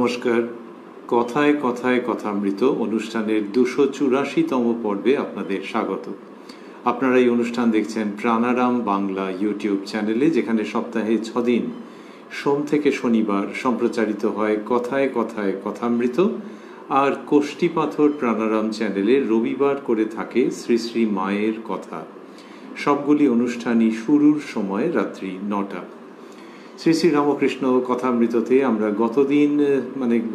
নমস্কার। কথায় কথায় কথামৃত অনুষ্ঠানের 284তম পর্বে আপনাদের স্বাগত। আপনারা এই অনুষ্ঠান দেখছেন প্রাণারাম বাংলা ইউটিউব চ্যানেলে, যেখানে সপ্তাহে 6 দিন সোম থেকে শনিবার সম্প্রচারিত হয় কথায় কথায় কথামৃত, আর কোষ্ঠী পাথর প্রাণারাম চ্যানেলে রবিবার করে থাকে শ্রী শ্রী মায়ের কথা। সবগুলি অনুষ্ঠানই শুরুর সময় রাত্রি 9টা। শ্রী শ্রী রামকৃষ্ণ কথামৃততে আমরা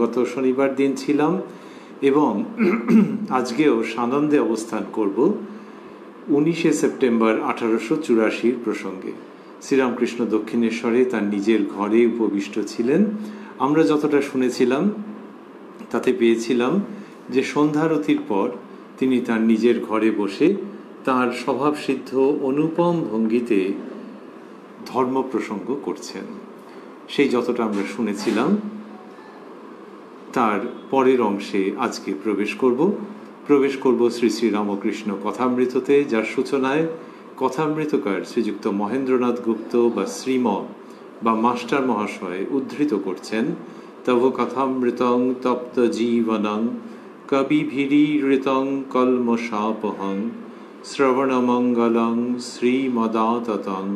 গত শনিবার দিন ছিলাম এবং আজকেও সানন্দে অবস্থান করব 19শে সেপ্টেম্বর 1884 প্রসঙ্গে। শ্রীরামকৃষ্ণ দক্ষিণেশ্বরে তার নিজের ঘরে উপবিষ্ট ছিলেন। আমরা যতটা শুনেছিলাম তাতে পেয়েছিলাম যে সন্ধ্যারতির পর তিনি তার নিজের ঘরে বসে তার স্বভাবসিদ্ধ অনুপম ভঙ্গিতে ধর্ম প্রসঙ্গ করছেন। সেই যতটা আমরা শুনেছিলাম তার পরের অংশে আজকে প্রবেশ করব শ্রী শ্রী রামকৃষ্ণ কথামৃততে, যার সূচনায় কথামৃতকার শ্রীযুক্ত মহেন্দ্রনাথ গুপ্ত বা শ্রীম বা মাস্টার মহাশয় উদ্ধৃত করছেন, তব কথামৃতং তপ্ত জীবনং কবিভিরীৃতং কলমশাপহং শ্রবণমঙ্গলং শ্রীমদাততং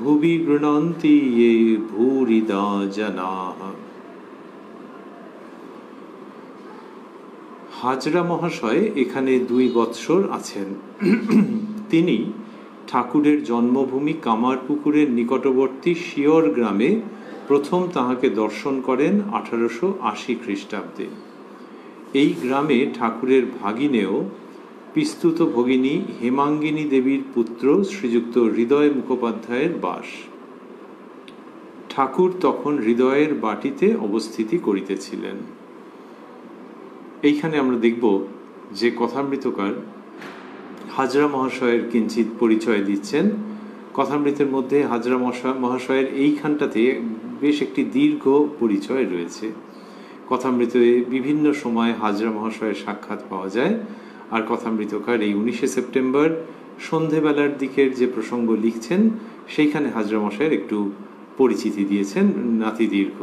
ভুবি গৃণন্তি ये ভূরিদা জনাঃ। হাজরা মহাশয় এখানে 2 বৎসর আছেন। তিনি ঠাকুরের জন্মভূমি কামারপুকুরের নিকটবর্তী শিয়র গ্রামে প্রথম তাহাকে দর্শন করেন 1880 খ্রিস্টাব্দে। এই গ্রামে ঠাকুরের ভাগিনেও পিস্তুত ভগিনী হেমাঙ্গিনী দেবীর পুত্র শ্রীযুক্ত হৃদয় মুখোপাধ্যায়ের বাস। ঠাকুর তখন হৃদয়ের বাটিতে অবস্থিতি করিতেছিলেন। এইখানে আমরা দেখব যে কথামৃতকার হাজরা মহাশয়ের কিঞ্চিত পরিচয় দিচ্ছেন। কথামৃতের মধ্যে হাজরা মহাশয়ের এইখানটাতে বেশ একটি দীর্ঘ পরিচয় রয়েছে। কথামৃতে বিভিন্ন সময় হাজরা মহাশয়ের সাক্ষাৎ পাওয়া যায়, আর কথামৃতকার এই 19শে সেপ্টেম্বর সন্ধেবেলার দিকের যে প্রসঙ্গ লিখছেন সেইখানে হাজরা মহাশয়ের একটু পরিচিতি দিয়েছেন নাতি দীর্ঘ।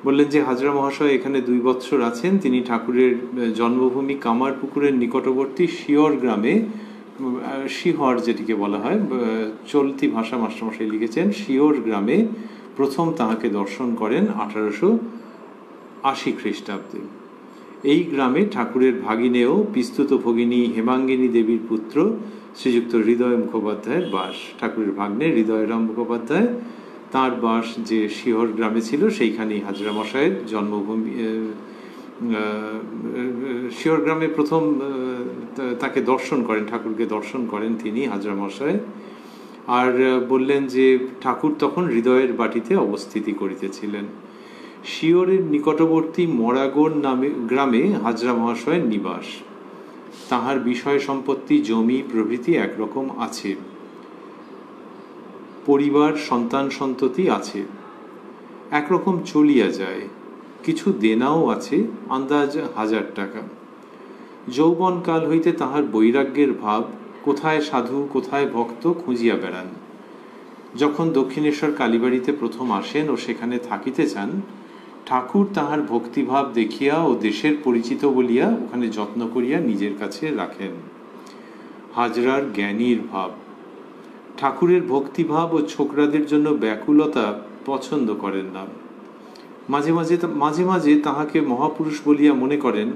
বললেন যে হাজরা মহাশয় এখানে 2 বৎসর আছেন। তিনি ঠাকুরের জন্মভূমি কামারপুকুরের নিকটবর্তী শিয়র গ্রামে, শিহর যেটিকে বলা হয়, চলতি ভাষা মাস্টারমশাই লিখেছেন, শিয়র গ্রামে প্রথম তাহাকে দর্শন করেন 1880 খ্রিস্টাব্দে। এই গ্রামে ঠাকুরের ভাগিনেও পিস্তুত ভগিনী হেমাঙ্গিনী দেবীর পুত্র শ্রীযুক্ত হৃদয় মুখোপাধ্যায়ের বাস। ঠাকুরের ভাগ্নে হৃদয়রাম মুখোপাধ্যায়, তাঁর বাস যে শিহর গ্রামে ছিল সেইখানেই হাজরা মশাইয়ের জন্মভূমি। শিহর গ্রামে প্রথম তাকে দর্শন করেন, ঠাকুরকে দর্শন করেন তিনি হাজরা মশাই। আর বললেন যে ঠাকুর তখন হৃদয়ের বাটিতে অবস্থিতি করিতেছিলেন। শিয়রের নিকটবর্তী মরাগড় নামে গ্রামে হাজরা মহাশয়ের নিবাস। তাহার বিষয় সম্পত্তি, জমি প্রভৃতি একরকম আছে। পরিবার, সন্তান সন্ততি আছে, একরকম চলিয়া যায়। কিছু দেনাও আছে, আন্দাজ 1000 টাকা। যৌবনকাল হইতে তাহার বৈরাগ্যের ভাব, কোথায় সাধু কোথায় ভক্ত খুঁজিয়া বেড়ান। যখন দক্ষিণেশ্বর কালীবাড়িতে প্রথম আসেন ও সেখানে থাকিতে চান, ঠাকুর তাহার ভক্তিভাব দেখিয়া ও দেশের পরিচিত বলিয়া ওখানে যত্ন করিয়া নিজের কাছে রাখেন। হাজরার জ্ঞানীর ভাব, ঠাকুরের ভক্তিভাব ও ছোকরাদের জন্য ব্যাকুলতা পছন্দ করেন না। মাঝে মাঝে তাহাকে মহাপুরুষ বলিয়া মনে করেন,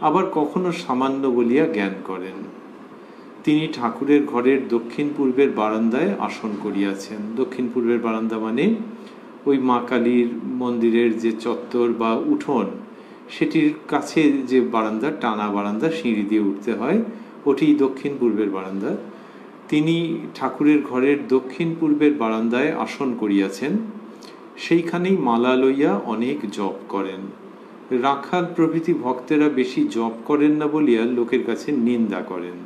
আবার কখনো সামান্য বলিয়া জ্ঞান করেন। তিনি ঠাকুরের ঘরের দক্ষিণ পূর্বের বারান্দায় আসন করিয়াছেন। দক্ষিণ পূর্বের বারান্দা মানে ওই মা কালীর মন্দিরের যে চত্বর বা উঠোন, সেটির কাছে যে বারান্দা, টানা বারান্দা, সিঁড়ি দিয়ে উঠতে হয়, ওটি দক্ষিণ পূর্বের বারান্দা। তিনি ঠাকুরের ঘরের দক্ষিণ পূর্বের বারান্দায় আসন করিয়াছেন। সেইখানেই মালা লইয়া অনেক জপ করেন। রাখাল প্রভৃতি ভক্তেরা বেশি জপ করেন না বলিয়া লোকের কাছে নিন্দা করেন।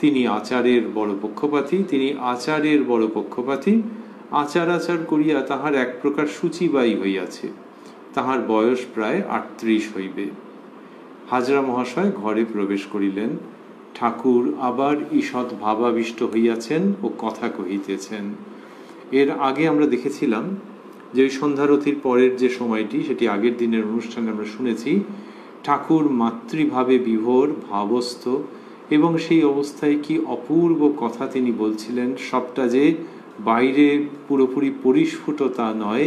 তিনি আচারের বড় পক্ষপাতী। আচার করিয়া তাহার এক প্রকার সূচিবায়ী হইয়াছে। তাহার বয়স প্রায় 38 হইবে। হাজরা মহাশয় ঘরে প্রবেশ করিলেন। ঠাকুর আবার ঈষৎ ভাবাবিষ্ট হইয়াছেন ও কথা কহিতেছেন। এর আগে আমরা দেখেছিলাম যে ওই সন্ধ্যারতির পরের যে সময়টি, সেটি আগের দিনের অনুষ্ঠানে আমরা শুনেছি, ঠাকুর মাতৃভাবে বিভোর, ভাবস্থ, এবং সেই অবস্থায় কি অপূর্ব কথা তিনি বলছিলেন। সবটা যে বাইরে পুরোপুরি পরিস্ফুট তা নয়,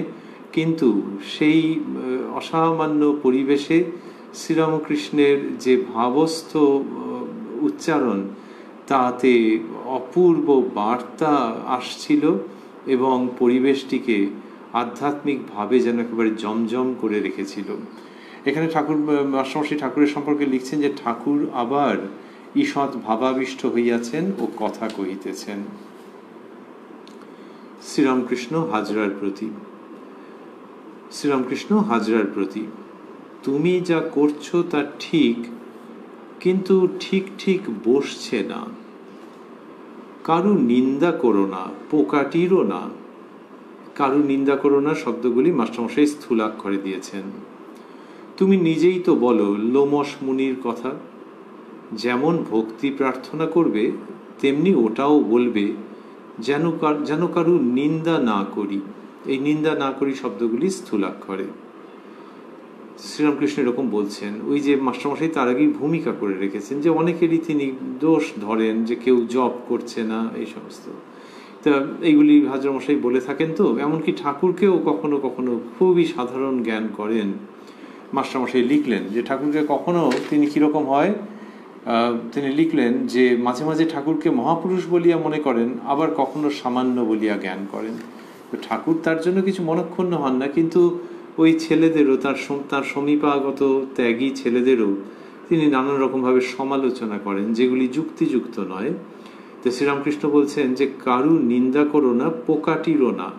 কিন্তু সেই অসামান্য পরিবেশে শ্রীরামকৃষ্ণের যে ভাবস্থ উচ্চারণ, তাতে অপূর্ব বার্তা আসছিল এবং পরিবেশটিকে আধ্যাত্মিকভাবে যেন একেবারে জমজম করে রেখেছিল। এখানে ঠাকুর মাস্টারমশাই ঠাকুরের সম্পর্কে লিখছেন যে ঠাকুর আবার ঈষৎ ভাবাবিষ্ট হইয়াছেন ও কথা কহিতেছেন। শ্রীরামকৃষ্ণ হাজরার প্রতি। শ্রীরামকৃষ্ণ হাজরার প্রতি। তুমি যা করছো তা ঠিক, কিন্তু ঠিক ঠিক বসছে না। কারু নিন্দা করো না, পোকাটিরও না। কারু নিন্দা করো না শব্দগুলি মাস্টারমশাই স্থূলাক্ষরে দিয়েছেন। তুমি নিজেই তো বলো লোমশ মুনির কথা, যেমন ভক্তি প্রার্থনা করবে তেমনি ওটাও বলবে যেন কারু নিন্দা না করি। এই নিন্দা না করি শব্দগুলি স্থূলাক্ষরে। শ্রীরামকৃষ্ণ এরকম বলছেন। ওই যে মাস্টারমশাই তার আগেই ভূমিকা করে রেখেছেন যে অনেকেরই তিনি দোষ ধরেন, যে কেউ জব করছে না, এই সমস্ত। তা এইগুলি হাজরামশাই বলে থাকেন। তো এমনকি ঠাকুরকেও কখনো কখনো খুবই সাধারণ জ্ঞান করেন। মাস্টারমশাই লিখলেন যে ঠাকুরকে কখনো তিনি কীরকম হয়, তিনি লিখলেন যে মাঝে মাঝে ঠাকুরকে মহাপুরুষ বলিয়া মনে করেন, আবার কখনো সামান্য বলিয়া জ্ঞান করেন। তো ঠাকুর তার জন্য কিছু মনক্ষুণ্ণ হন না, কিন্তু ওই ছেলেদেরও, তার সমীপাগত ত্যাগী ছেলেদেরও তিনি নানান রকমভাবে সমালোচনা করেন, যেগুলি যুক্তিযুক্ত নয়। তো শ্রীরামকৃষ্ণ বলছেন যে কারু নিন্দা করো না, পোকাটিরও না।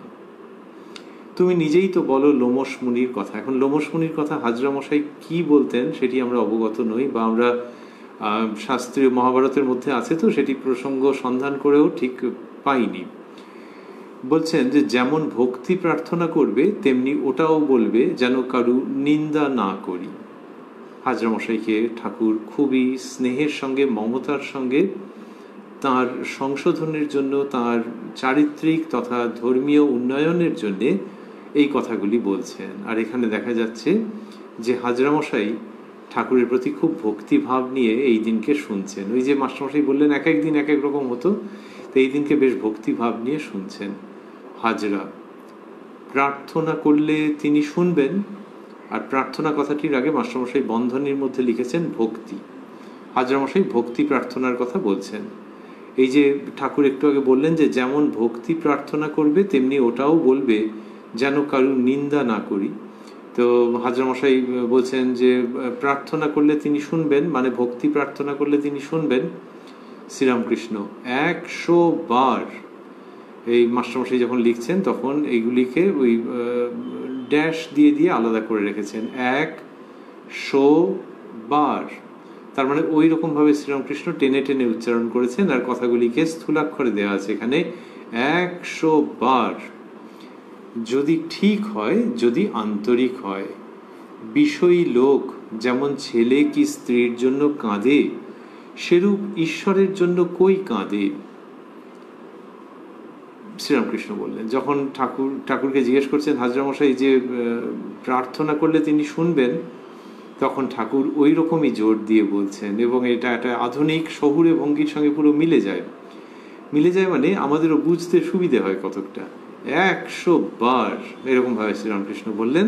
তুমি নিজেই তো বলো লোমশ মুনির কথা। এখন লোমশ মুনির কথা হাজরামশাই কি বলতেন সেটি আমরা অবগত নই, বা আমরা শাস্ত্রীয় মহাভারতের মধ্যে আছে তো সেটি প্রসঙ্গ সন্ধান করেও ঠিক পাইনি। বলছেন যে যেমন ভক্তি প্রার্থনা করবে তেমনি ওটাও বলবে যেন কারু নিন্দা না করি। হাজরামশাইকে ঠাকুর খুবই স্নেহের সঙ্গে, মমতার সঙ্গে তার সংশোধনের জন্য, তার চারিত্রিক তথা ধর্মীয় উন্নয়নের জন্যে এই কথাগুলি বলছেন। আর এখানে দেখা যাচ্ছে যে হাজরামশাই ঠাকুরের প্রতি খুব ভক্তিভাব নিয়ে এই দিনকে শুনছেন। ওই যে মাস্টারমশাই বললেন এক এক দিন এক এক রকম হতো, তো এই দিনকে বেশ ভক্তিভাব নিয়ে শুনছেন। হাজরা প্রার্থনা করলে তিনি শুনবেন, আর প্রার্থনা কথাটির আগে মাস্টারমশাই বন্ধনীর মধ্যে লিখেছেন ভক্তি। হাজরামশাই ভক্তি প্রার্থনার কথা বলছেন। এই যে ঠাকুর একটু আগে বললেন যে যেমন ভক্তি প্রার্থনা করবে তেমনি ওটাও বলবে যেন কারু নিন্দা না করি। তো হাজরামশাই বলছেন যে প্রার্থনা করলে তিনি শুনবেন, মানে ভক্তি প্রার্থনা করলে তিনি শুনবেন। শ্রীরামকৃষ্ণ 100 বার, এই মাস্টারমশাই যখন লিখছেন তখন এইগুলিকে ওই ড্যাশ দিয়ে দিয়ে আলাদা করে রেখেছেন। 100 বার, তার মানে ওই রকমভাবে শ্রীরামকৃষ্ণ টেনে টেনে উচ্চারণ করেছেন, আর কথাগুলিকে স্থূলাক্ষরে দেওয়া আছে এখানে 100 বার। যদি ঠিক হয়, যদি আন্তরিক হয়। বিষয়ী লোক যেমন ছেলে কি স্ত্রীর জন্য কাঁদে, সেরূপ ঈশ্বরের জন্য কই কাঁদে। শ্রীরামকৃষ্ণ বললেন, যখন ঠাকুরকে জিজ্ঞেস করছেন হাজরামশাই যে প্রার্থনা করলে তিনি শুনবেন, তখন ঠাকুর ওই রকমই জোর দিয়ে বলছেন, এবং এটা একটা আধুনিক শহুরে ভঙ্গির সঙ্গে পুরো মিলে যায়। মানে আমাদেরও বুঝতে সুবিধে হয় কতকটা। 100 বার এরকম ভাবে শ্রীরামকৃষ্ণ বললেন,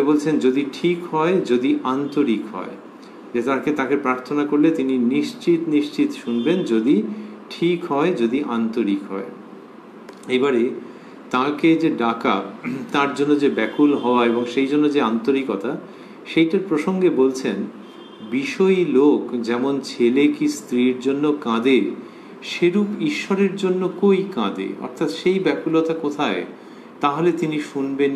বলছেন যদি ঠিক হয়, যদি আন্তরিক হয়, যে তাকে প্রার্থনা করলে তিনি নিশ্চিত শুনবেন, যদি ঠিক হয়, যদি আন্তরিক হয়। এবারে তাকে যে ডাকা, তার জন্য যে ব্যাকুল হওয়া এবং সেই জন্য যে আন্তরিকতা, সেইটার প্রসঙ্গে বলছেন বিষয়ী লোক যেমন ছেলে কি স্ত্রীর জন্য কাঁদে, সেরূপ ঈশ্বরের জন্য কই কাঁদে। অর্থাৎ সেই ব্যাকুলতা কোথায়, তাহলে তিনি শুনবেন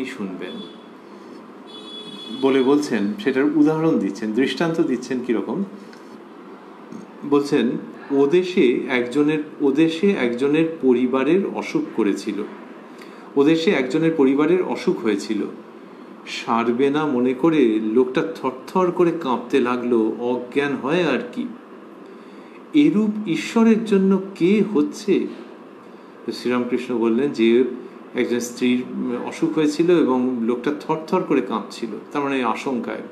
বলছেন। সেটার উদাহরণ দিচ্ছেন, দৃষ্টান্ত দিচ্ছেন। কিরকম বলছেন, ওদেশে একজনের পরিবারের অসুখ হয়েছিল। সারবে না মনে করে লোকটা থরথর করে কাঁপতে লাগলো, অজ্ঞান হয় আর কি। এরূপ ঈশ্বরের জন্য কে হচ্ছে? শ্রীরামকৃষ্ণ বললেন যে একজন স্ত্রীর অসুখ হয়েছিল এবং লোকটা থরথর করে কাঁপছিল, তার মানে আশঙ্কায়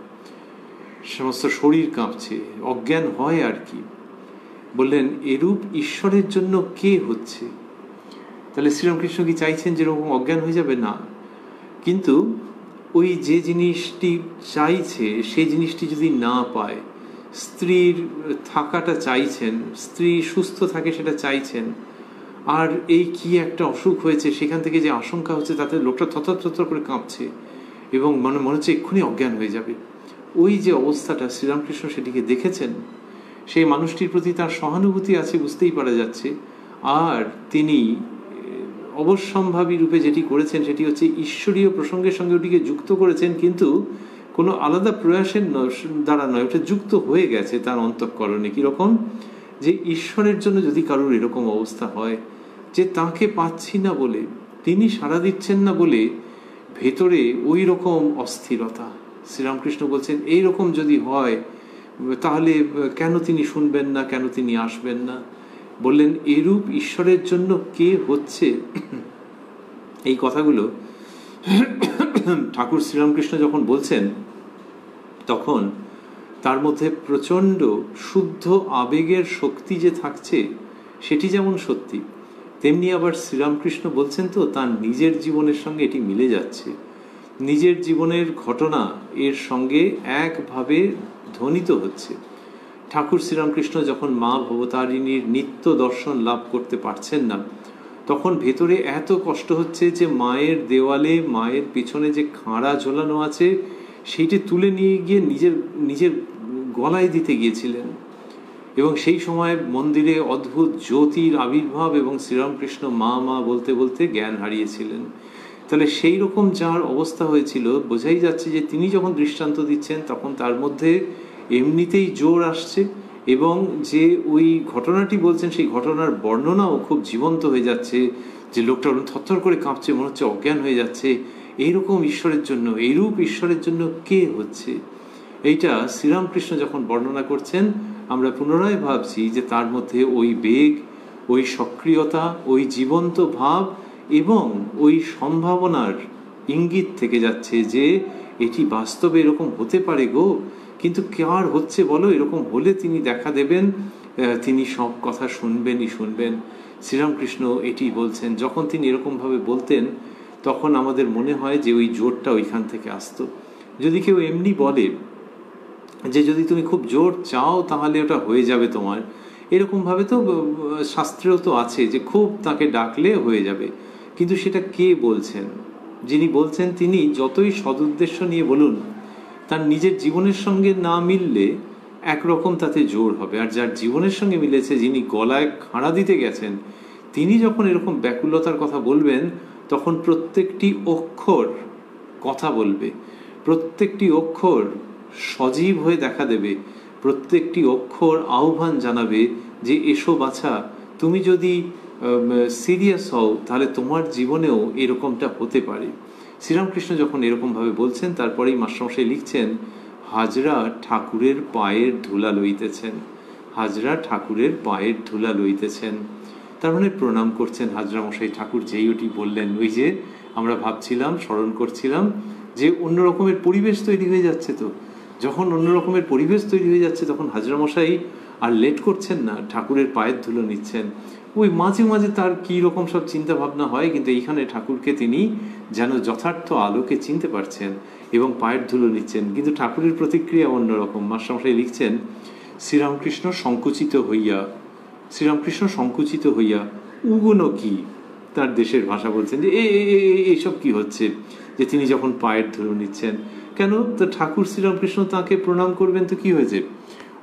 সমস্ত শরীর কাঁপছে, অজ্ঞান হয় আর কি। বললেন এরূপ ঈশ্বরের জন্য কে হচ্ছে? তাহলে শ্রীরামকৃষ্ণ কি চাইছেন যেরকম অজ্ঞান হয়ে যাবে? না, কিন্তু ওই যে জিনিসটি চাইছে সেই জিনিসটি যদি না পায়, স্ত্রীর থাকাটা চাইছেন, স্ত্রী সুস্থ থাকে সেটা চাইছেন, আর এই কি একটা অসুখ হয়েছে সেখান থেকে যে আশঙ্কা হচ্ছে তাতে লোকটা থরথর থরথর করে কাঁপছে এবং মনে হচ্ছে এক্ষুনি অজ্ঞান হয়ে যাবে। ওই যে অবস্থাটা শ্রীরামকৃষ্ণ সেটিকে দেখেছেন, সেই মানুষটির প্রতি তার সহানুভূতি আছে বুঝতেই পারা যাচ্ছে। আর তিনি অবশ্যম্ভাবী রূপে যেটি করেছেন সেটি হচ্ছে ঈশ্বরীয় প্রসঙ্গের সঙ্গে ওটিকে যুক্ত করেছেন, কিন্তু কোনো আলাদা প্রয়াসের দ্বারা নয়, ওটা যুক্ত হয়ে গেছে তার অন্তঃকরণে। কীরকম? যে ঈশ্বরের জন্য যদি কারোর এরকম অবস্থা হয় যে তাকে পাচ্ছি না বলে, তিনি সাড়া দিচ্ছেন না বলে ভেতরে ওই রকম অস্থিরতা, শ্রীরামকৃষ্ণ বলছেন এই রকম যদি হয় তাহলে কেন তিনি শুনবেন না, কেন তিনি আসবেন না? বললেন এরূপ ঈশ্বরের জন্য কে হচ্ছে? এই কথাগুলো ঠাকুর শ্রীরামকৃষ্ণ যখন বলছেন তখন তার মধ্যে প্রচণ্ড শুদ্ধ আবেগের শক্তি যে থাকছে সেটি যেমন সত্যি, তেমনি আবার শ্রীরামকৃষ্ণ বলছেন তো তার নিজের জীবনের সঙ্গে এটি মিলে যাচ্ছে। নিজের জীবনের ঘটনা এর সঙ্গে একভাবে ধ্বনিত হচ্ছে। ঠাকুর শ্রীরামকৃষ্ণ যখন মা ভবতারিণীর নিত্য দর্শন লাভ করতে পারছেন না, তখন ভেতরে এত কষ্ট হচ্ছে যে মায়ের দেওয়ালে মায়ের পিছনে যে খাঁড়া ঝোলানো আছে সেইটি তুলে নিয়ে গিয়ে নিজের গলায় দিতে গিয়েছিলেন। এবং সেই সময় মন্দিরে অদ্ভুত জ্যোতির আবির্ভাব এবং শ্রীরামকৃষ্ণ মা মা বলতে বলতে জ্ঞান হারিয়েছিলেন। তাহলে সেই রকম যার অবস্থা হয়েছিল, বোঝাই যাচ্ছে যে তিনি যখন দৃষ্টান্ত দিচ্ছেন তখন তার মধ্যে এমনিতেই জোর আসছে, এবং যে ওই ঘটনাটি বলছেন সেই ঘটনার বর্ণনাও খুব জীবন্ত হয়ে যাচ্ছে, যে লোকটা থরথর করে কাঁপছে, মনে হচ্ছে অজ্ঞান হয়ে যাচ্ছে। এইরকম ঈশ্বরের জন্য, এইরূপ ঈশ্বরের জন্য কে হচ্ছে? এইটা শ্রীরামকৃষ্ণ যখন বর্ণনা করছেন আমরা পুনরায় ভাবছি যে তার মধ্যে ওই বেগ, ওই সক্রিয়তা, ওই জীবন্ত ভাব এবং ওই সম্ভাবনার ইঙ্গিত থেকে যাচ্ছে যে এটি বাস্তবে এরকম হতে পারে গো, কিন্তু কার হচ্ছে বলো? এরকম হলে তিনি দেখা দেবেন, তিনি সব কথা শুনবেনই শুনবেন। শ্রীরামকৃষ্ণ এটি বলছেন। যখন তিনি এরকমভাবে বলতেন তখন আমাদের মনে হয় যে ওই জোরটা ওইখান থেকে আসতো। যদি কেউ এমনি বলে যে যদি তুমি খুব জোর চাও তাহলে ওটা হয়ে যাবে তোমার, এরকমভাবে তো শাস্ত্রেও তো আছে যে খুব তাকে ডাকলে হয়ে যাবে, কিন্তু সেটা কে বলছেন? যিনি বলছেন তিনি যতই সদুদ্দেশ্য নিয়ে বলুন, তার নিজের জীবনের সঙ্গে না মিললে একরকম তাতে জোর হবে। আর যার জীবনের সঙ্গে মিলেছে, যিনি গলায় খাঁড়া দিতে গেছেন, তিনি যখন এরকম ব্যাকুলতার কথা বলবেন তখন প্রত্যেকটি অক্ষর কথা বলবে, প্রত্যেকটি অক্ষর সজীব হয়ে দেখা দেবে, প্রত্যেকটি অক্ষর আহ্বান জানাবে যে এসো বাছা, তুমি যদি সিরিয়াস হও তাহলে তোমার জীবনেও এরকমটা হতে পারে। শ্রীরামকৃষ্ণ যখন এরকমভাবে বলছেন তারপরেই মাস্টারমশাই লিখছেন হাজরা ঠাকুরের পায়ের ধুলা লইতেছেন, হাজরা ঠাকুরের পায়ের ধুলা লইতেছেন। তার মানে প্রণাম করছেন হাজরামশাই। ঠাকুর যেই ওটি বললেন, ওই যে আমরা ভাবছিলাম, স্মরণ করছিলাম যে অন্য রকমের পরিবেশ তৈরি হয়ে যাচ্ছে। তো যখন অন্য রকমের পরিবেশ তৈরি হয়ে যাচ্ছে তখন হাজরামশাই আর লেট করছেন না, ঠাকুরের পায়ের ধুলো নিচ্ছেন। ওই মাঝে মাঝে তার কী রকম সব চিন্তা ভাবনা হয়, কিন্তু এইখানে ঠাকুরকে তিনি যেন যথার্থ আলোকে চিনতে পারছেন এবং পায়ের ধুলো নিচ্ছেন। কিন্তু ঠাকুরের প্রতিক্রিয়া অন্যরকম। মাস্টারমশাই লিখছেন শ্রীরামকৃষ্ণ সংকুচিত হইয়া, শ্রীরামকৃষ্ণ সংকুচিত হইয়া উগুনো কি, তার দেশের ভাষা বলছেন যে এইসব কি হচ্ছে, যে তিনি যখন পায়ের ধুলো নিচ্ছেন। কেন? তো ঠাকুর শ্রীরামকৃষ্ণ তাকে প্রণাম করবেন তো কি হয়েছে?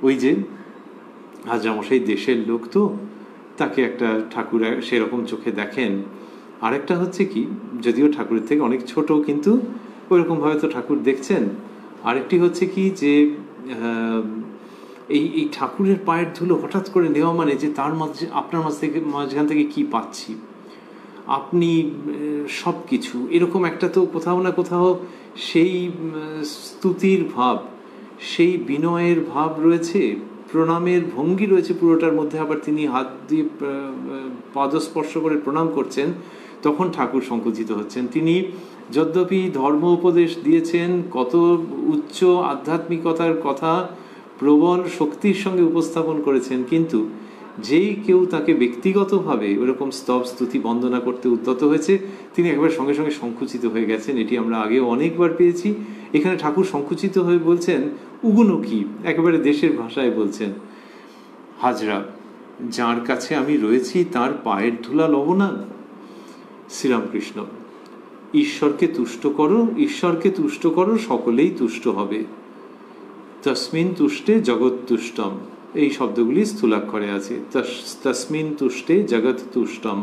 ওই যে হাজরামশাই দেশের লোক, তো তাকে একটা ঠাকুর সেরকম চোখে দেখেন। আরেকটা হচ্ছে কি, যদিও ঠাকুরের থেকে অনেক ছোট, কিন্তু ওইরকমভাবে তো ঠাকুর দেখছেন। আরেকটি হচ্ছে কি যে এই ঠাকুরের পায়ের ধুলো হঠাৎ করে নেওয়া মানে যে তার মাঝে, আপনার মাঝখান থেকে কি পাচ্ছি, আপনি সব কিছু, এরকম একটা তো কোথাও না কোথাও সেই স্তুতির ভাব, সেই বিনয়ের ভাব রয়েছে, প্রণামের ভঙ্গি রয়েছে পুরোটার মধ্যে। আবার তিনি হাত দিয়ে পাদস্পর্শ করে প্রণাম করছেন, তখন ঠাকুর সংকুচিত হচ্ছেন। তিনি যদ্যপি ধর্ম উপদেশ দিয়েছেন, কত উচ্চ আধ্যাত্মিকতার কথা প্রবল শক্তির সঙ্গে উপস্থাপন করেছেন, কিন্তু যেই কেউ তাকে ব্যক্তিগতভাবে ওরকম স্তব স্তুতি বন্দনা করতে উদ্যত হয়েছে, তিনি একবার সঙ্গে সঙ্গে সংকুচিত হয়ে গেছেন। এটি আমরা আগেও অনেকবার পেয়েছি। এখানে ঠাকুর সংকুচিত হয়ে বলছেন উগুনো কি, একেবারে দেশের ভাষায় বলছেন, হাজরা, যার কাছে আমি রয়েছি তার পায়ের ধুলা লব না। শ্রীরামকৃষ্ণ, ঈশ্বরকে তুষ্ট করো, ঈশ্বরকে তুষ্ট করো, সকলেই তুষ্ট হবে। তস্মিন তুষ্টে জগৎ তুষ্টম, এই শব্দগুলি স্থূলাক্ষরে আছে। তস্মিন তুষ্টে জগৎ তুষ্টম।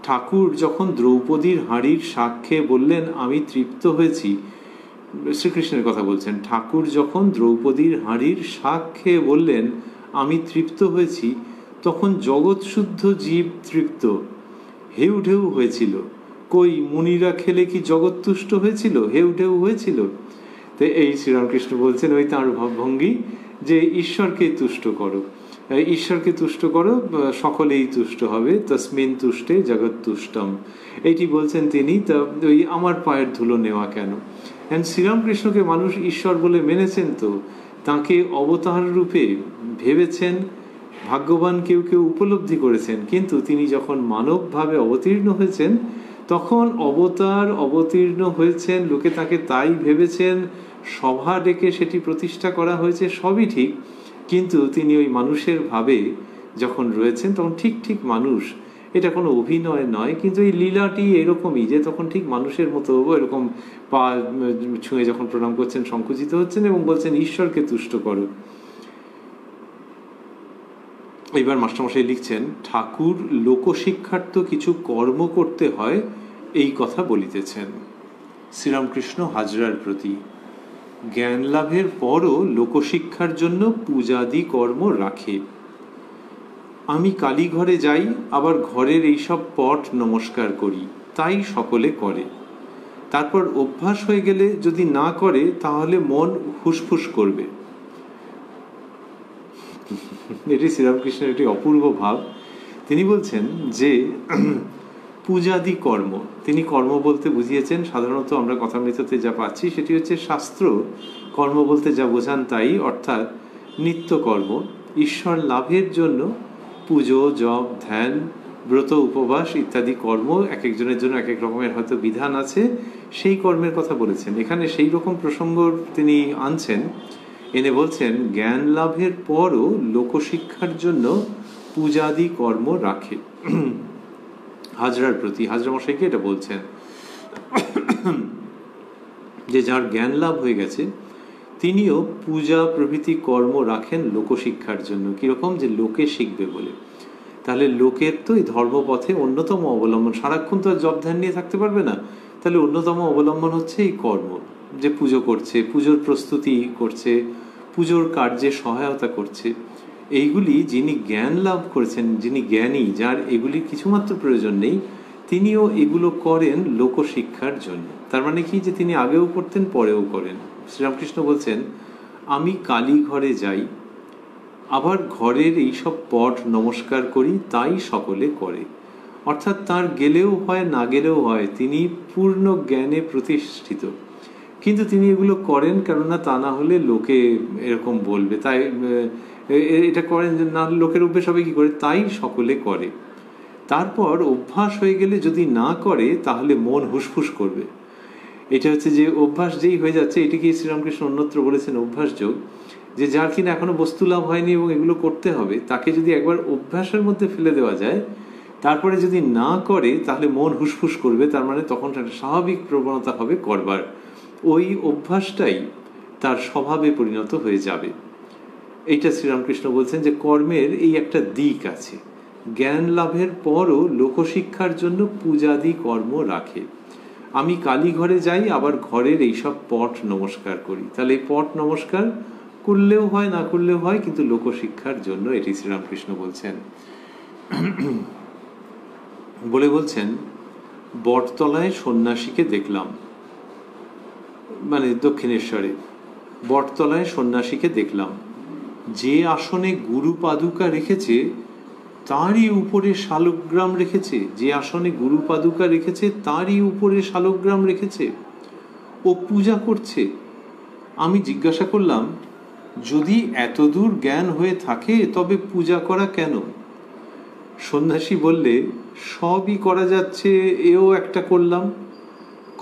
ঠাকুর যখন দ্রৌপদীর হাঁড়ির শাক খেয়ে বললেন আমি তৃপ্ত হয়েছি, শ্রীকৃষ্ণের কথা বলছেন, ঠাকুর যখন দ্রৌপদীর হাঁড়ির শাক খেয়ে বললেন আমি তৃপ্ত হয়েছি, তখন জগৎ শুদ্ধ জীব তৃপ্ত হেউ ঢেউ হয়েছিল। কই মুনিরা খেলে কি জগৎ তুষ্ট হয়েছিল, হেউ ঢেউ হয়েছিল? তো এই শ্রীরামকৃষ্ণ বলছেন ওই তাঁর ভাবভঙ্গি যে ঈশ্বরকে তুষ্ট করো, ঈশ্বরকে তুষ্ট করো, সকলেই তুষ্ট হবে। তস্মিন তুষ্টে জগৎ তুষ্টম, এইটি বলছেন তিনি। তা ওই আমার পায়ের ধুলো নেওয়া কেন? শ্রীরামকৃষ্ণকে মানুষ ঈশ্বর বলে মেনেছেন, তো তাঁকে অবতার রূপে ভেবেছেন, ভাগ্যবান কেউ কেউ উপলব্ধি করেছেন, কিন্তু তিনি যখন মানবভাবে অবতীর্ণ হয়েছেন তখন অবতীর্ণ হয়েছেন, লোকে তাকে তাই ভেবেছেন, সভা ডেকে সেটি প্রতিষ্ঠা করা হয়েছে, সবই ঠিক, কিন্তু তিনি ওই মানুষের ভাবে যখন রয়েছেন তখন ঠিক ঠিক মানুষ। এটা কোনো অভিনয় নয়, কিন্তু এই লীলাটি এরকমই যে তখন ঠিক মানুষের মতো এরকম পা ছুঁয়ে যখন প্রণাম করছেন সংকুচিত হচ্ছেন এবং বলছেন ঈশ্বরকে তুষ্ট করো। এবার মাস্টারমশাই লিখছেন, ঠাকুর লোকশিক্ষার তো কিছু কর্ম করতে হয় এই কথা বলিতেছেন। শ্রীরামকৃষ্ণ হাজরার প্রতি, জ্ঞান লাভের পরও লোকশিক্ষার জন্য পূজাদি কর্ম রাখে। আমি কালীঘরে যাই, আবার ঘরের এইসব পট নমস্কার করি, তাই সকলে করে। তারপর অভ্যাস হয়ে গেলে যদি না করে তাহলে মন হুসফুস করবে। এটি শ্রীরামকৃষ্ণের একটি অপূর্ব ভাব। তিনি বলছেন যে পূজাদি কর্ম, তিনি কর্ম বলতে বুঝিয়েছেন সাধারণত আমরা কথামৃততে যা পাচ্ছি সেটি হচ্ছে শাস্ত্র কর্ম বলতে যা বোঝান তাই, অর্থাৎ নিত্যকর্ম। ঈশ্বর লাভের জন্য পুজো, জপ, ধ্যান, ব্রত, উপবাস ইত্যাদি কর্ম এক একজনের জন্য এক এক রকমের হয়তো বিধান আছে, সেই কর্মের কথা বলেছেন। এখানে সেই রকম প্রসঙ্গ তিনি আনছেন, এনে বলছেন জ্ঞান লাভের পরও লোকশিক্ষার জন্য পূজাদি কর্ম রাখে। হাজরার প্রতি, হাজরা মশাইকে এটা বলছেন যে যার জ্ঞান লাভ হয়ে গেছে তিনিও পূজা প্রভৃতি কর্ম রাখেন লোকশিক্ষার জন্য। কিরকম? যে লোকে শিখবে বলে। তাহলে লোকের তো এই ধর্মপথে অন্যতম অবলম্বন, সারাক্ষণ তো জপ ধ্যান নিয়ে থাকতে পারবে না, তাহলে অন্যতম অবলম্বন হচ্ছে এই কর্ম, যে পুজো করছে, পুজোর প্রস্তুতি করছে, পুজোর কার্যে সহায়তা করছে। এইগুলি যিনি জ্ঞান লাভ করেছেন, যিনি জ্ঞানী, যার এগুলির কিছুমাত্র প্রয়োজন নেই, তিনিও এগুলো করেন লোকশিক্ষার জন্য। তার মানে কি? যে তিনি আগেও করতেন, পরেও করেন। শ্রীরামকৃষ্ণ বলছেন আমি কালীঘরে যাই, আবার ঘরের এইসব পট নমস্কার করি, তাই সকলে করে। অর্থাৎ তার গেলেও হয়, না গেলেও হয়, তিনি পূর্ণ জ্ঞানে প্রতিষ্ঠিত, কিন্তু তিনি এগুলো করেন কেননা তা না হলে লোকে এরকম বলবে, তাই এটা করেন, না লোকের অভ্যেস হবে কি করে, তাই সকলে করে। তারপর অভ্যাস হয়ে গেলে যদি না করে তাহলে মন হুসফুস করবে। এটা হচ্ছে যে অভ্যাস যেই হয়ে যাচ্ছে, এটিকে শ্রীরামকৃষ্ণ অন্যত্র বলেছেন অভ্যাস যোগ, যে যার কিনা এখনো বস্তু লাভ হয়নি এবং এগুলো করতে হবে, তাকে যদি একবার অভ্যাসের মধ্যে ফেলে দেওয়া যায়, তারপরে যদি না করে তাহলে মন হুসফুস করবে। তার মানে তখন একটা স্বাভাবিক প্রবণতা হবে করবার, ওই অভ্যাসটাই তার স্বভাবে পরিণত হয়ে যাবে। এইটা শ্রীরামকৃষ্ণ বলছেন যে কর্মের এই একটা দিক আছে। জ্ঞান লাভের পরও লোকশিক্ষার জন্য পূজাদি কর্ম রাখে। আমি কালীঘরে যাই, আবার ঘরের এইসব পট নমস্কার করি। তাহলে এই পট নমস্কার করলেও হয়, না করলেও হয়, কিন্তু লোকশিক্ষার জন্য, এটি শ্রীরামকৃষ্ণ বলছেন। বলছেন বটতলায় সন্ন্যাসীকে দেখলাম, মানে দক্ষিণেশ্বরে বটতলায় সন্ন্যাসীকে দেখলাম, যে আসনে গুরু পাদুকা রেখেছে তারই উপরে শালগ্রাম রেখেছে, যে আসনে গুরু পাদুকা রেখেছে তারই উপরে শালগ্রাম রেখেছে, ও পূজা করছে। আমি জিজ্ঞাসা করলাম, যদি এতদূর জ্ঞান হয়ে থাকে তবে পূজা করা কেন? সন্ন্যাসী বললে, সবই করা যাচ্ছে, এও একটা করলাম,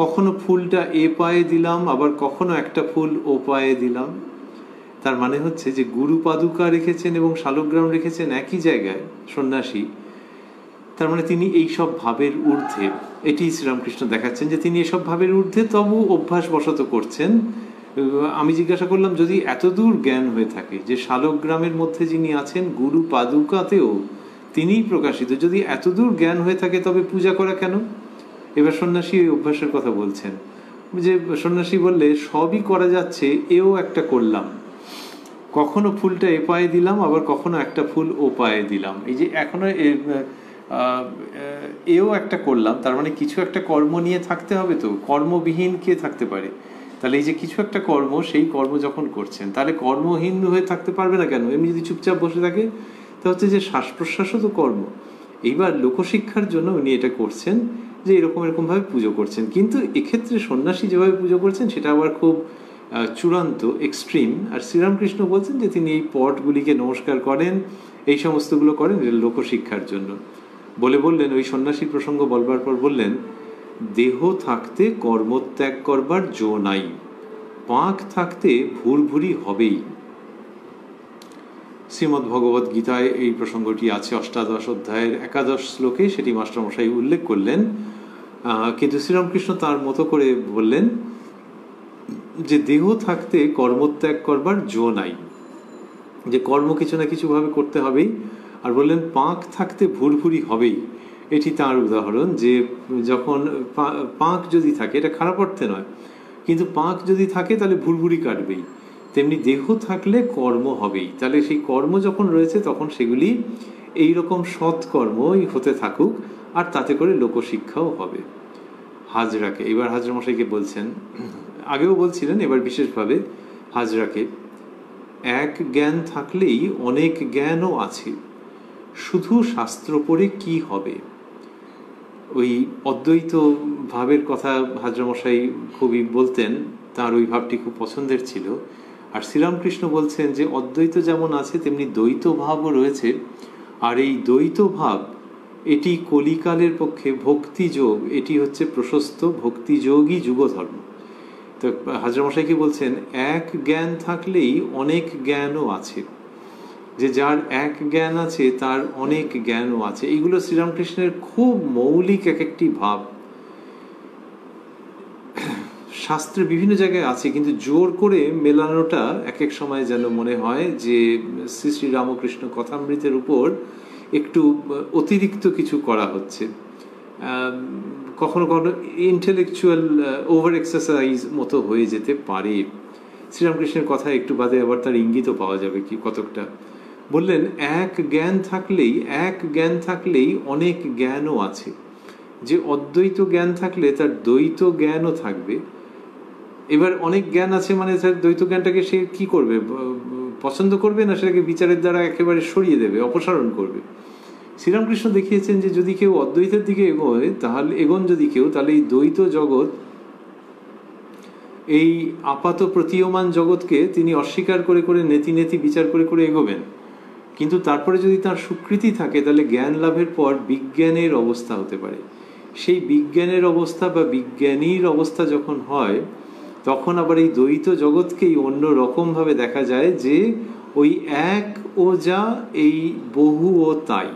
কখনো ফুলটা এ পায়ে দিলাম, আবার কখনো একটা ফুল ও পায়ে দিলাম। তার মানে হচ্ছে যে গুরু পাদুকা রেখেছেন এবং শালগ্রাম রেখেছেন একই জায়গায় সন্ন্যাসী, তার মানে তিনি এইসব ভাবের ঊর্ধ্বে। এটি শ্রীরামকৃষ্ণ দেখাচ্ছেন যে তিনি এসব ভাবের ঊর্ধ্বে, তবু অভ্যাসবশত করছেন। আমি জিজ্ঞাসা করলাম, যদি এতদূর জ্ঞান হয়ে থাকে যে শালগ্রামের মধ্যে যিনি আছেন গুরু পাদুকাতেও তিনিই প্রকাশিত, যদি এতদূর জ্ঞান হয়ে থাকে তবে পূজা করা কেন? এবার সন্ন্যাসী ওই অভ্যাসের কথা বলছেন, যে সন্ন্যাসী বললে, সবই করা যাচ্ছে, এও একটা করলাম, কখনো ফুলটা এ পায়ে দিলাম, আবার কখনো একটা ফুল ও পায়ে দিলাম। এই যে এখনো এও একটা করলাম, তার মানে কিছু একটা কর্ম নিয়ে থাকতে হবে, তো কর্মবিহীন কে থাকতে পারে? তাহলে এই যে কিছু একটা কর্ম, সেই কর্ম যখন করছেন, তাহলে কর্মহীন হয়ে থাকতে পারবে না কেন? এমনি যদি চুপচাপ বসে থাকে, তা হচ্ছে যে শ্বাস প্রশ্বাসও তো কর্ম। এইবার লোকশিক্ষার জন্য উনি এটা করছেন, যে এরকমভাবে পুজো করছেন। কিন্তু এক্ষেত্রে সন্ন্যাসী যেভাবে পুজো করছেন সেটা আবার খুব চূড়ান্ত, এক্সট্রিম। আর শ্রীরামকৃষ্ণ বলছেন যে তিনি এই পটগুলিকে নমস্কার করেন, এই সমস্তগুলো করেন লোকশিক্ষার জন্য। বললেন, ওই সন্ন্যাসীর প্রসঙ্গ বলবার পর বললেন, দেহ থাকতে কর্মত্যাগ করবার জো নাই, পাঁক থাকতে ভুরভুরি হবেই। শ্রীমদ্ ভগবত গীতায় এই প্রসঙ্গটি আছে, অষ্টাদশ অধ্যায়ের 11 শ্লোকে সেটি মাস্টারমশাই উল্লেখ করলেন। কিন্তু শ্রীরামকৃষ্ণ তার মতো করে বললেন যে দেহ থাকতে কর্মত্যাগ করবার জো নাই, যে কর্ম কিছু না কিছু ভাবে করতে হবেই। আর বললেন, পাঁক থাকতে ভুরভুরি হবেই। এটি তার উদাহরণ, যে যখন পাঁক যদি থাকে, এটা খারাপ অর্থে নয়, কিন্তু পাঁক যদি থাকে তাহলে ভুরভুরি কাটবেই। তেমনি দেহ থাকলে কর্ম হবেই। তাহলে সেই কর্ম যখন রয়েছে তখন সেগুলি এইরকম সৎকর্মই হতে থাকুক, আর তাতে করে লোকশিক্ষাও হবে। হাজরাকে, এবার হাজরামশাইকে বলছেন, আগেও বলছিলেন, এবার বিশেষভাবে হাজরাকে, এক জ্ঞান থাকলেই অনেক জ্ঞানও আছে, শুধু শাস্ত্র পড়ে কি হবে? ওই অদ্বৈত ভাবের কথা হাজরামশাই খুবই বলতেন, তার ওই ভাবটি খুব পছন্দের ছিল। আর শ্রীরামকৃষ্ণ বলছেন যে অদ্বৈত যেমন আছে তেমনি দ্বৈত ভাবও রয়েছে, আর এই দ্বৈত ভাব এটি কলিকালের পক্ষে ভক্তিযোগ, এটি হচ্ছে প্রশস্ত ভক্তিযোগী যুগধর্ম। তো হাজরামশাইকে বলছেন, এক জ্ঞান থাকলেই অনেক জ্ঞানও আছে, যে যার এক জ্ঞান আছে তার অনেক জ্ঞানও আছে। এইগুলো শ্রীরামকৃষ্ণের খুব মৌলিক এক একটি ভাব, শাস্ত্রে বিভিন্ন জায়গায় আছে, কিন্তু জোর করে মেলানোটা এক এক সময় যেন মনে হয় যে শ্রী শ্রী রামকৃষ্ণ কথামৃতের উপর একটু অতিরিক্ত কিছু করা হচ্ছে, কখনো কখনো ইন্টেলেকচুয়াল ওভার এক্সারসাইজ মতো হয়ে যেতে পারে। শ্রীরামকৃষ্ণের কথা একটু বাদে আবার তার ইঙ্গিতও পাওয়া যাবে কি কতকটা। বললেন, এক জ্ঞান থাকলেই অনেক জ্ঞানও আছে, যে অদ্বৈত জ্ঞান থাকলে তার দ্বৈত জ্ঞানও থাকবে। এবার অনেক জ্ঞান আছে মানে তার দ্বৈত জ্ঞানটাকে সে কি করবে? পছন্দ করবে, না সেটাকে বিচারের দ্বারা একেবারে সরিয়ে দেবে, অপসারণ করবে? শ্রীরামকৃষ্ণ দেখিয়েছেন যে যদি কেউ অদ্বৈতের দিকে এগোয়, তাহলে তাহলে এই দ্বৈত জগৎ, এই আপাত প্রতীয়মান জগৎকে তিনি অস্বীকার করে করে নেতি নেতি বিচার করে করে এগোবেন। কিন্তু তারপরে যদি তার স্বীকৃতি থাকে, তাহলে জ্ঞান লাভের পর বিজ্ঞানের অবস্থা হতে পারে। সেই বিজ্ঞানের অবস্থা বা বিজ্ঞানীর অবস্থা যখন হয়, তখন আবার এই দ্বৈত জগৎকেই অন্য রকমভাবে দেখা যায়, যে ওই এক ও যা, এই বহু ও তাই।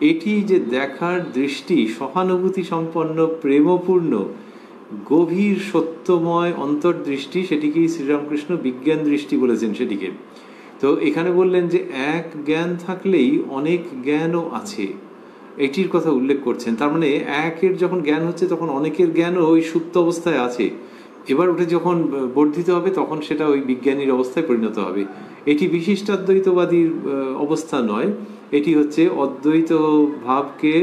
এটি যে দেখার দৃষ্টি সহানুভূতি সম্পন্ন, প্রেমপূর্ণ, গভীর সত্যময় অন্তর্দৃষ্টি, সেটিকেই শ্রীরামকৃষ্ণ বিজ্ঞান দৃষ্টি বলেছেন সেটিকে। তো এখানে বললেন যে এক জ্ঞান থাকলেই অনেক জ্ঞানও আছে, এটির কথা উল্লেখ করছেন। তার মানে একের যখন জ্ঞান হচ্ছে তখন অনেকের জ্ঞানও ওই সুপ্ত অবস্থায় আছে, এবার ওটা যখন বর্ধিত হবে তখন সেটা ওই বিজ্ঞানীর অবস্থায় পরিণত হবে। এটি বিশিষ্টাদ্বৈতবাদীর অবস্থা নয়, এটি হচ্ছে অদ্বৈত ভাবকে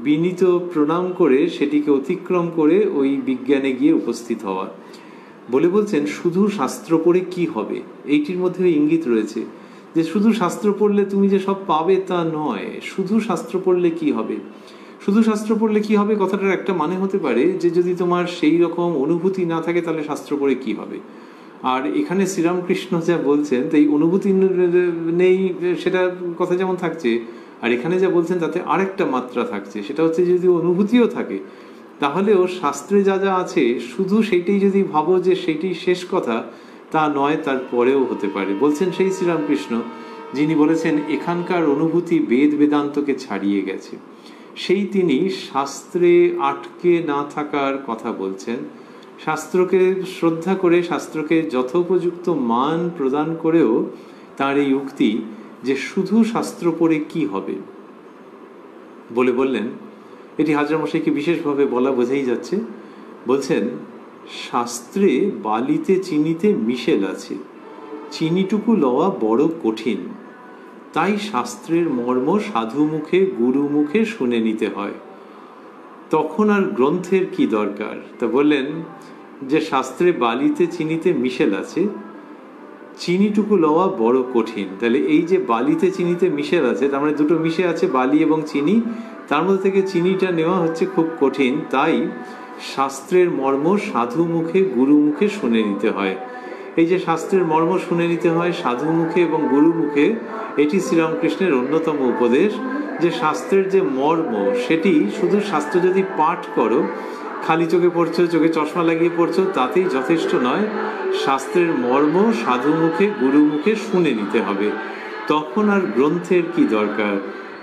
বিনীত প্রণাম করে সেটিকে অতিক্রম করে ওই বিজ্ঞানে গিয়ে উপস্থিত হওয়া। বলছেন শুধু শাস্ত্র পড়ে কি হবে, এইটির মধ্যে ইঙ্গিত রয়েছে যে শুধু শাস্ত্র পড়লে তুমি যে সব পাবে তা নয়। শুধু শাস্ত্র পড়লে কি হবে? শুধু শাস্ত্র পড়লে কি হবে কথাটার একটা মানে হতে পারে যে যদি তোমার সেই রকম অনুভূতি না থাকে তাহলে শাস্ত্র পড়ে কি হবে। আর এখানে শ্রীরামকৃষ্ণ যা বলছেন তো এই অনুভূতি নেই সেটা কথা যেমন থাকছে, আর এখানে যা বলছেন তাতে আরেকটা মাত্রা থাকছে, সেটা হচ্ছে যদি অনুভূতিও থাকে তাহলেও শাস্ত্রে যা যা আছে শুধু সেইটাই যদি ভাবো যে সেইটাই শেষ কথা তা নয়, তার পরেও হতে পারে। বলছেন সেই শ্রীরামকৃষ্ণ যিনি বলেছেন এখানকার অনুভূতি বেদ বেদান্তকে ছাড়িয়ে গেছে, সেই তিনি শাস্ত্রে আটকে না থাকার কথা বলছেন। শাস্ত্রকে শ্রদ্ধা করে শাস্ত্রকে যথোপযুক্ত মান প্রদান করেও তার এই উক্তি যে শুধু শাস্ত্র পড়ে কি হবে বলে বললেন, এটি হাজরামশাইকে বিশেষভাবে বলা বোঝাই যাচ্ছে। বলছেন শাস্ত্রে বালিতে চিনিতে মিশেল আছে, চিনিটুকু লওয়া বড় কঠিন, তাই শাস্ত্রের মর্ম সাধু মুখে গুরু মুখে শুনে নিতে হয়, তখন আর গ্রন্থের কি দরকার। তা বললেন যে শাস্ত্রে বালিতে চিনিতে মিশেল আছে, চিনিটুকু লওয়া বড় কঠিন। তাহলে এই যে বালিতে চিনিতে মিশেল আছে, তার মানে দুটো মিশে আছে বালি এবং চিনি, তার মধ্যে থেকে চিনিটা নেওয়া হচ্ছে খুব কঠিন, তাই শাস্ত্রের মর্ম সাধু মুখে গুরু মুখে শুনে নিতে হয়। এই যে শাস্ত্রের মর্ম শুনে নিতে হয় সাধু মুখে এবং গুরু মুখে, এটি শ্রীরামকৃষ্ণের অন্যতম উপদেশ। যে শাস্ত্রের যে মর্ম সেটি শুধু শাস্ত্র যদি পাঠ করো, খালি চোখে পড়ছো, চোখে চশমা লাগিয়ে পড়ছো, তাতেই যথেষ্ট নয়। শাস্ত্রের মর্ম সাধু মুখে গুরু মুখে শুনে নিতে হবে, তখন আর গ্রন্থের কি দরকার।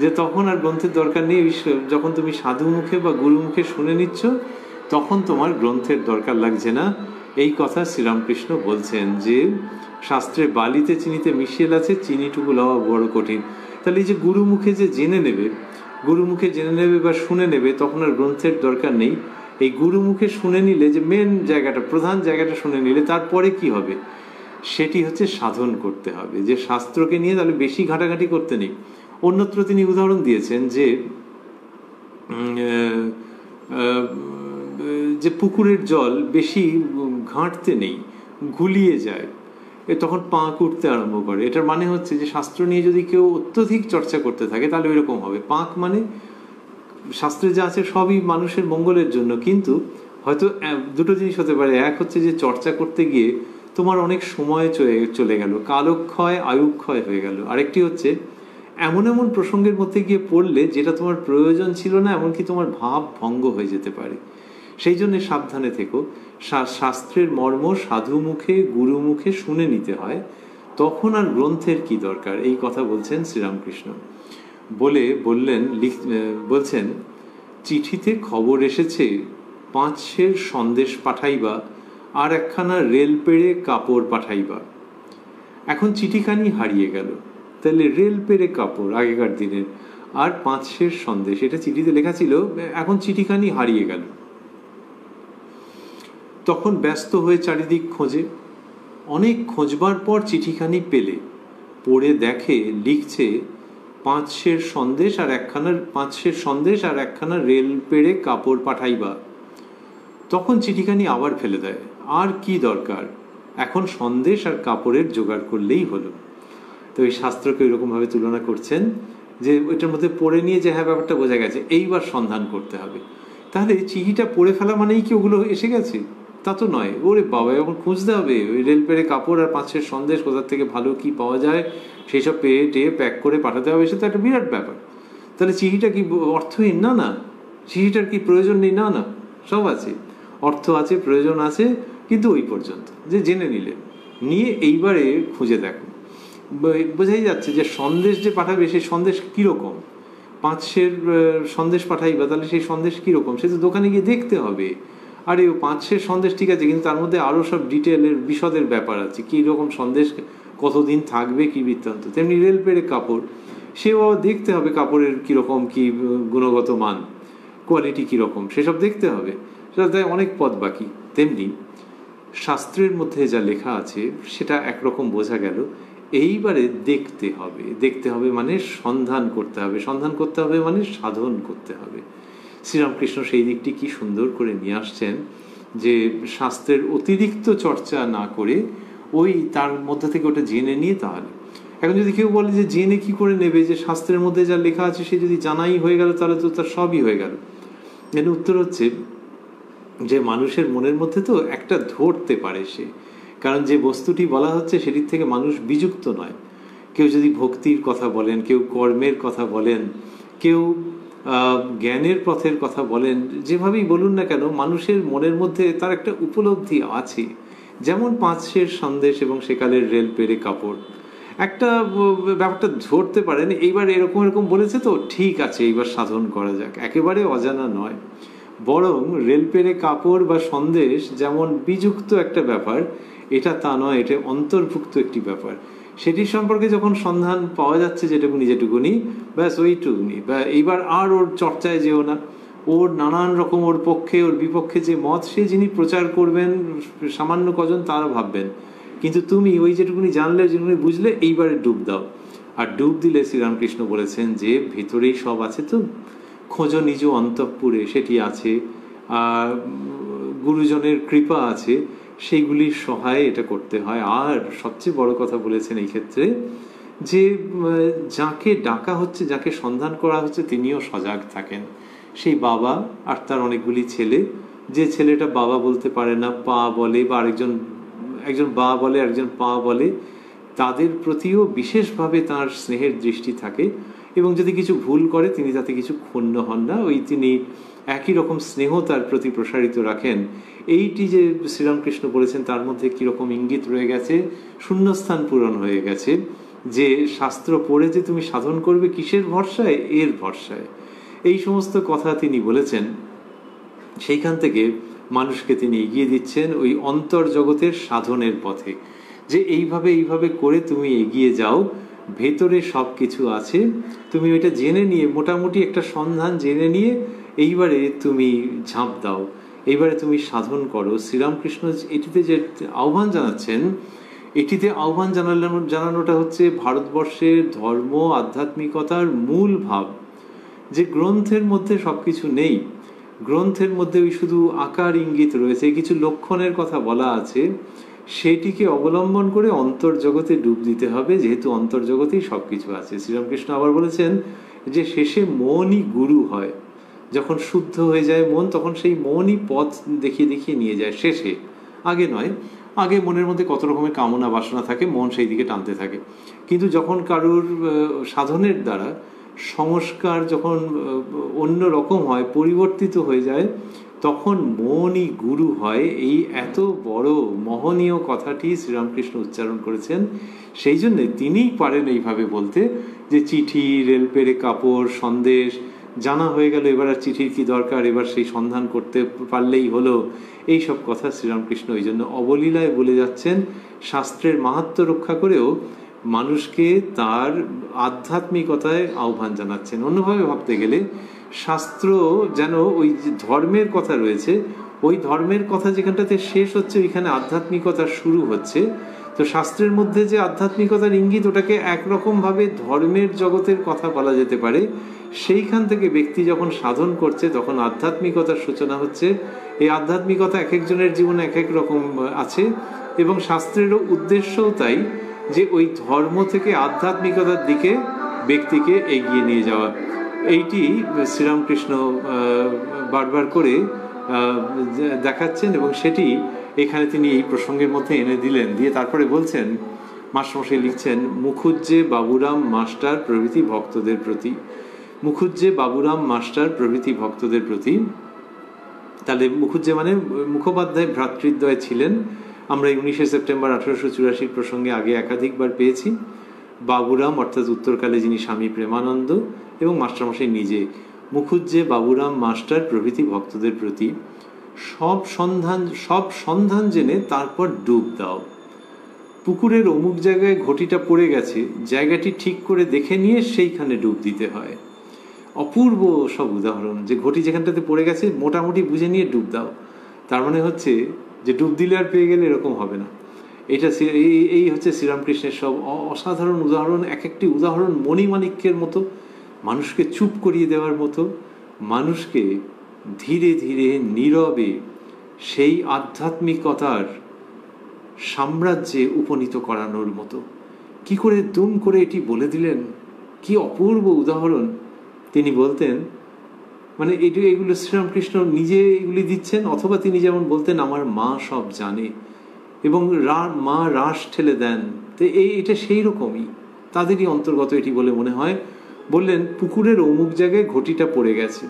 যে তখন আর গ্রন্থের দরকার নেই, যখন তুমি সাধু মুখে বা গুরু মুখে শুনে নিচ্ছ তখন তোমার গ্রন্থের দরকার লাগছে না। এই কথা শ্রীরামকৃষ্ণ বলছেন যে শাস্ত্রে বালিতে চিনিতে মিশিয়ে আছে, চিনিটুকু লওয়া বড় কঠিন। তাহলে এই যে গুরু মুখে যে জেনে নেবে, গুরু মুখে জেনে নেবে বা শুনে নেবে, তখন আর গ্রন্থের দরকার নেই। এই গুরু মুখে শুনে নিলে, যে মেন জায়গাটা প্রধান জায়গাটা শুনে নিলে, তারপরে কি হবে সেটি হচ্ছে সাধন করতে হবে। যে শাস্ত্রকে নিয়ে তাহলে বেশি ঘাটাঘাটি করতে নেই। অন্যত্র তিনি উদাহরণ দিয়েছেন যে যে পুকুরের জল বেশি ঘাঁটতে নেই, ঘুলিয়ে যায়, তখন পাঁক উঠতে আরম্ভ করে। এটার মানে হচ্ছে যে শাস্ত্র নিয়ে যদি কেউ অত্যধিক চর্চা করতে থাকে তাহলে ওইরকম হবে। পাঁক মানে শাস্ত্রে যা আছে সবই মানুষের মঙ্গলের জন্য, কিন্তু হয়তো দুটো জিনিস হতে পারে। এক হচ্ছে যে চর্চা করতে গিয়ে তোমার অনেক সময় চলে গেল, কালক্ষয় আয়ুক্ষয় হয়ে গেল। আরেকটি হচ্ছে এমন এমন প্রসঙ্গের মধ্যে গিয়ে পড়লে যেটা তোমার প্রয়োজন ছিল না, এমনকি তোমার ভাব ভঙ্গ হয়ে যেতে পারে। সেই জন্য সাবধানে থেকো। শাস্ত্রের মর্ম সাধু মুখে গুরু মুখে শুনে নিতে হয়, তখন আর গ্রন্থের কি দরকার। এই কথা বলছেন শ্রীরামকৃষ্ণ। বলছেন চিঠিতে খবর এসেছে 5 সের সন্দেশ পাঠাইবা, আর একখানা রেল পেড়ে কাপড় পাঠাইবা। এখন চিঠিখানি হারিয়ে গেল, তাহলে রেল পেড়ে কাপড় আগেকার দিনের, আর 5 সের সন্দেশ, এটা চিঠিতে লেখা ছিল, এখন চিঠিখানি হারিয়ে গেল। তখন ব্যস্ত হয়ে চারিদিক খোঁজে, অনেক খোঁজবার পর চিঠিখানি পেলে, পড়ে দেখে লিখছে 5 সের সন্দেশ আর একখানা রেল পেড়ে কাপড় পাঠাইবা। তখন চিঠিখানি আবার ফেলে দেয়, আর কি দরকার, এখন সন্দেশ আর কাপড়ের জোগাড় করলেই হলো। তো এই শাস্ত্রকে এরকমভাবে তুলনা করছেন যে ওইটার মধ্যে পড়ে নিয়ে যে হ্যাঁ ব্যাপারটা বোঝা গেছে, এইবার সন্ধান করতে হবে। তাহলে চিঠিটা পড়ে ফেলা মানেই কি ওগুলো এসে গেছে? তা তো নয়। ওরে বাবা, এখন খুঁজতে হবে ওই রেল পেড়ে কাপড় আর 5 সের সন্দেশ কোথার থেকে ভালো কি পাওয়া যায় সেই সব পেয়ে টেয়ে প্যাক করে পাঠাতে হবে। সেটা একটা বিরাট ব্যাপার। তাহলে চিঠিটা কি অর্থহীন? না না। চিঠিটার কি প্রয়োজন নেই? না না, সব আছে, অর্থ আছে, প্রয়োজন আছে, কিন্তু ওই পর্যন্ত যে জেনে নিয়ে এইবারে খুঁজে দেখো। বোঝাই যাচ্ছে যে সন্দেশ যে পাঠাবে সেই সন্দেশ কীরকম। 5 সের সন্দেশ পাঠাইবা, তাহলে সেই সন্দেশ কীরকম সে তো দোকানে গিয়ে দেখতে হবে। আরে ও 5 সের সন্দেশ ঠিক আছে, কিন্তু তার মধ্যে আরও সব ডিটেলের বিশদের ব্যাপার আছে, কী রকম সন্দেশ, কতদিন থাকবে, কী বৃত্তান্ত। তেমনি রেল পেড়ে কাপড়, সেও দেখতে হবে কাপড়ের কীরকম কী গুণগত মান, কোয়ালিটি কীরকম, সেসব দেখতে হবে। সেটা অনেক পথ বাকি। তেমনি শাস্ত্রের মধ্যে যা লেখা আছে সেটা একরকম বোঝা গেল। এইবারে দেখতে হবে মানে সন্ধান করতে হবে মানে সাধন করতে হবে। শ্রীরামকৃষ্ণ সেই দিকটি কি সুন্দর করে নিয়ে আসছেন যে শাস্ত্রের অতিরিক্ত চর্চা না করে ওই তার মধ্যে থেকে ওটা জেনে নিয়ে, তাহলে এখন যদি কেউ বলে যে জেনে কি করে নেবে, যে শাস্ত্রের মধ্যে যা লেখা আছে সে যদি জানাই হয়ে গেল তাহলে তো তার সবই হয়ে গেল। এর উত্তর হচ্ছে যে মানুষের মনের মধ্যে তো একটা ধরতে পারে সে, কারণ যে বস্তুটি বলা হচ্ছে সেটির থেকে মানুষ বিযুক্ত নয়। কেউ যদি ভক্তির কথা বলেন, কেউ কর্মের কথা বলেন, কেউ জ্ঞানের পথের কথা বলেন, যেভাবেই বলুন না কেন মানুষের মনের মধ্যে তার একটা উপলব্ধি আছে। যেমন পাঁচশের সন্দেশ এবং সেকালের রেল পেরে কাপড়, একটা ব্যাপারটা ধরতে পারেন, এইবার এরকম এরকম বলেছে তো ঠিক আছে এইবার সাধন করা যাক, একেবারে অজানা নয়। বরং রেল পেরে কাপড় বা সন্দেশ যেমন বিযুক্ত একটা ব্যাপার, এটা তা নয়, এটা অন্তর্ভুক্ত একটি ব্যাপার। সেটির সম্পর্কে যখন সন্ধান পাওয়া যাচ্ছে যেটুকুনি ব্যাস ওইটুকুনি, বা এইবার আর ওর চর্চায় যেও না। ওর নানান রকম ওর পক্ষে ওর বিপক্ষে যে মত সে যিনি প্রচার করবেন সামান্য কজন তারা ভাববেন, কিন্তু তুমি ওই যেটুকুনি জানলে যেটুকুনি বুঝলে এইবারে ডুব দাও। আর ডুব দিলে শ্রীরামকৃষ্ণ বলেছেন যে ভিতরেই সব আছে, তো খোঁজ নিজ অন্তঃপুরে সেটি আছে, আর গুরুজনের কৃপা আছে, সেইগুলির সহায়ে এটা করতে হয়। আর সবচেয়ে বড় কথা বলেছেন এই ক্ষেত্রে যে যাকে ডাকা হচ্ছে, যাকে সন্ধান করা হচ্ছে তিনিও সজাগ থাকেন। সেই বাবা আর তার অনেকগুলি ছেলে, যে ছেলেটা বাবা বলতে পারে না, পা বলে, বা একজন বা বলে একজন পা বলে, তাদের প্রতিও বিশেষভাবে তার স্নেহের দৃষ্টি থাকে, এবং যদি কিছু ভুল করে তিনি তাতে কিছু ক্ষুণ্ণ হন না, ওই তিনি একই রকম স্নেহ তার প্রতি প্রসারিত রাখেন। এইটি যে শ্রীরামকৃষ্ণ বলেছেন তার মধ্যে কীরকম ইঙ্গিত রয়ে গেছে, শূন্যস্থান পূরণ হয়ে গেছে, যে শাস্ত্র পড়ে যে তুমি সাধন করবে কিসের ভরসায়, এর ভরসায়। এই সমস্ত কথা তিনি বলেছেন, সেইখান থেকে মানুষকে তিনি এগিয়ে দিচ্ছেন ওই অন্তর্জগতের সাধনের পথে, যে এইভাবে করে তুমি এগিয়ে যাও, ভেতরে সব কিছু আছে, তুমি ওইটা জেনে নিয়ে মোটামুটি একটা সন্ধান জেনে নিয়ে এইবারে তুমি ঝাঁপ দাও, এইবারে তুমি সাধন করো। শ্রীরামকৃষ্ণ এটিতে যে আহ্বান জানাচ্ছেন, এটিতে আহ্বান জানানোটা হচ্ছে ভারতবর্ষের ধর্ম আধ্যাত্মিকতার মূল ভাব, যে গ্রন্থের মধ্যে সব কিছু নেই, গ্রন্থের মধ্যে ওই শুধু আকার ইঙ্গিত রয়েছে, কিছু লক্ষণের কথা বলা আছে, সেটিকে অবলম্বন করে অন্তর্জগতে ডুব দিতে হবে, যেহেতু অন্তর্জগতেই সব কিছু আছে। শ্রীরামকৃষ্ণ আবার বলেছেন যে শেষে মনই গুরু হয়, যখন শুদ্ধ হয়ে যায় মন তখন সেই মনই পথ দেখিয়ে নিয়ে যায় শেষে, আগে নয়। আগে মনের মধ্যে কত রকমের কামনা বাসনা থাকে, মন সেই দিকে টানতে থাকে, কিন্তু যখন কারুর সাধনের দ্বারা সংস্কার যখন অন্য রকম হয়, পরিবর্তিত হয়ে যায়, তখন মনই গুরু হয়। এই এত বড় মহনীয় কথাটি শ্রীরামকৃষ্ণ উচ্চারণ করেছেন, সেই জন্যে তিনিই পারেন এইভাবে বলতে, যে চিঠি, রেল পেরে কাপড়, সন্দেশ জানা হয়ে গেল, এবার আর চিঠির কি দরকার, এবার সেই সন্ধান করতে পারলেই হলো। এই সব কথা শ্রীরামকৃষ্ণ ওই জন্য অবলীলায় বলে যাচ্ছেন, শাস্ত্রের মাহাত্ম্য রক্ষা করেও মানুষকে তার আধ্যাত্মিকতায় আহ্বান জানাচ্ছেন। অন্যভাবে ভাবতে গেলে শাস্ত্র যেন ওই যে ধর্মের কথা রয়েছে, ওই ধর্মের কথা যেখানটাতে শেষ হচ্ছে ওইখানে আধ্যাত্মিকতা শুরু হচ্ছে। তো শাস্ত্রের মধ্যে যে আধ্যাত্মিকতার ইঙ্গিত, ওটাকে একরকমভাবে ধর্মের জগতের কথা বলা যেতে পারে। সেইখান থেকে ব্যক্তি যখন সাধন করছে তখন আধ্যাত্মিকতার সূচনা হচ্ছে। এই আধ্যাত্মিকতা এক একজনের জীবনে এক এক রকম আছে, এবং শাস্ত্রেরও উদ্দেশ্যও তাই, যে ওই ধর্ম থেকে আধ্যাত্মিকতার দিকে ব্যক্তিকে এগিয়ে নিয়ে যাওয়া। এইটি শ্রীরামকৃষ্ণ বারবার করে দেখাচ্ছেন, এবং সেটি এখানে তিনি এই প্রসঙ্গের মধ্যে এনে দিলেন। দিয়ে তারপরে বলছেন, মাস্টারমশাই লিখছেন, মুখুজ্জে বাবুরাম মাস্টার প্রভৃতি ভক্তদের প্রতি। মুখুজ্জে বাবুরাম মাস্টার প্রভৃতি ভক্তদের প্রতি, তাহলে মুখুজ্জে মানে মুখোপাধ্যায় ভ্রাতৃদ্বয় ছিলেন। আমরা এই 19শে সেপ্টেম্বর 1884 প্রসঙ্গে আগে একাধিকবার পেয়েছি। বাবুরাম অর্থাৎ উত্তরকালে যিনি স্বামী প্রেমানন্দ, এবং মাস্টারমশাই নিজে। মুখুজ্জে বাবুরাম মাস্টার প্রভৃতি ভক্তদের প্রতি সব সন্ধান জেনে তারপর ডুব দাও। পুকুরের অমুক জায়গায় ঘটিটা পড়ে গেছে, জায়গাটি ঠিক করে দেখে নিয়ে সেইখানে ডুব দিতে হয়। অপূর্ব সব উদাহরণ, যে ঘটি যেখানটাতে পড়ে গেছে মোটামুটি বুঝে নিয়ে ডুব দাও। তার মানে হচ্ছে যে ডুব দিলে আর পেয়ে গেলে এরকম হবে না। এটা এই হচ্ছে শ্রীরামকৃষ্ণের সব অসাধারণ উদাহরণ। এক একটি উদাহরণ মণিমাণিক্যের মতো, মানুষকে চুপ করিয়ে দেওয়ার মতো, মানুষকে ধীরে ধীরে নীরবে সেই আধ্যাত্মিকতার সাম্রাজ্যে উপনীত করানোর মতো। কি করে দুম করে এটি বলে দিলেন, কি অপূর্ব উদাহরণ। তিনি বলতেন, মানে এগুলো শ্রীরামকৃষ্ণ নিজে এগুলি দিচ্ছেন, অথবা তিনি যেমন বলতেন আমার মা সব জানে, এবং মা রাস ঠেলে দেন। তো এটা সেই রকমই, তাদেরই অন্তর্গত এটি বলে মনে হয়। বললেন পুকুরের অমুক জায়গায় ঘটিটা পড়ে গেছে।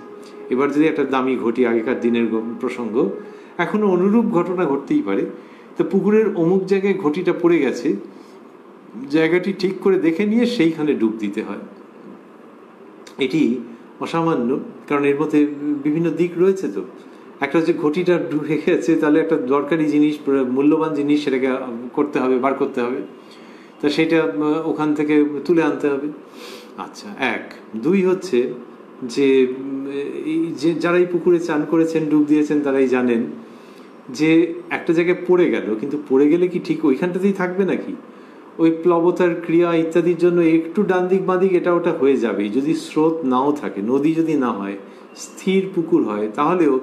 এবার যদি একটা দামি ঘটি, আগেকার দিনের প্রসঙ্গ, এখনো অনুরূপ ঘটনা ঘটতেই পারে। তো পুকুরের অমুক জায়গায় ঘটিটা পড়ে গেছে, জায়গাটি ঠিক করে দেখে নিয়ে সেইখানে ডুব দিতে হয়। এটি অসামান্য, কারণ এর মধ্যে বিভিন্ন দিক রয়েছে। তো একটা হচ্ছে ঘটিটা ডুবে গেছে, তাহলে একটা দরকারি জিনিস, মূল্যবান জিনিস, সেটাকে করতে হবে, বার করতে হবে, তা সেটা ওখান থেকে তুলে আনতে হবে। আচ্ছা, এক। দুই হচ্ছে যে যারা এই পুকুরে চান করেছেন, ডুব দিয়েছেন, তারাই জানেন যে একটা জায়গায় পড়ে গেল, কিন্তু পড়ে গেলে কি ঠিক ওইখানটাতেই থাকবে নাকি? ওই প্লবতার ক্রিয়া ইত্যাদির জন্য একটু ডান দিক বাঁ দিক এটা ওটা হয়ে যাবে। যদি স্রোত নাও থাকে, নদী যদি না হয়, স্থির পুকুর হয়, তাহলেও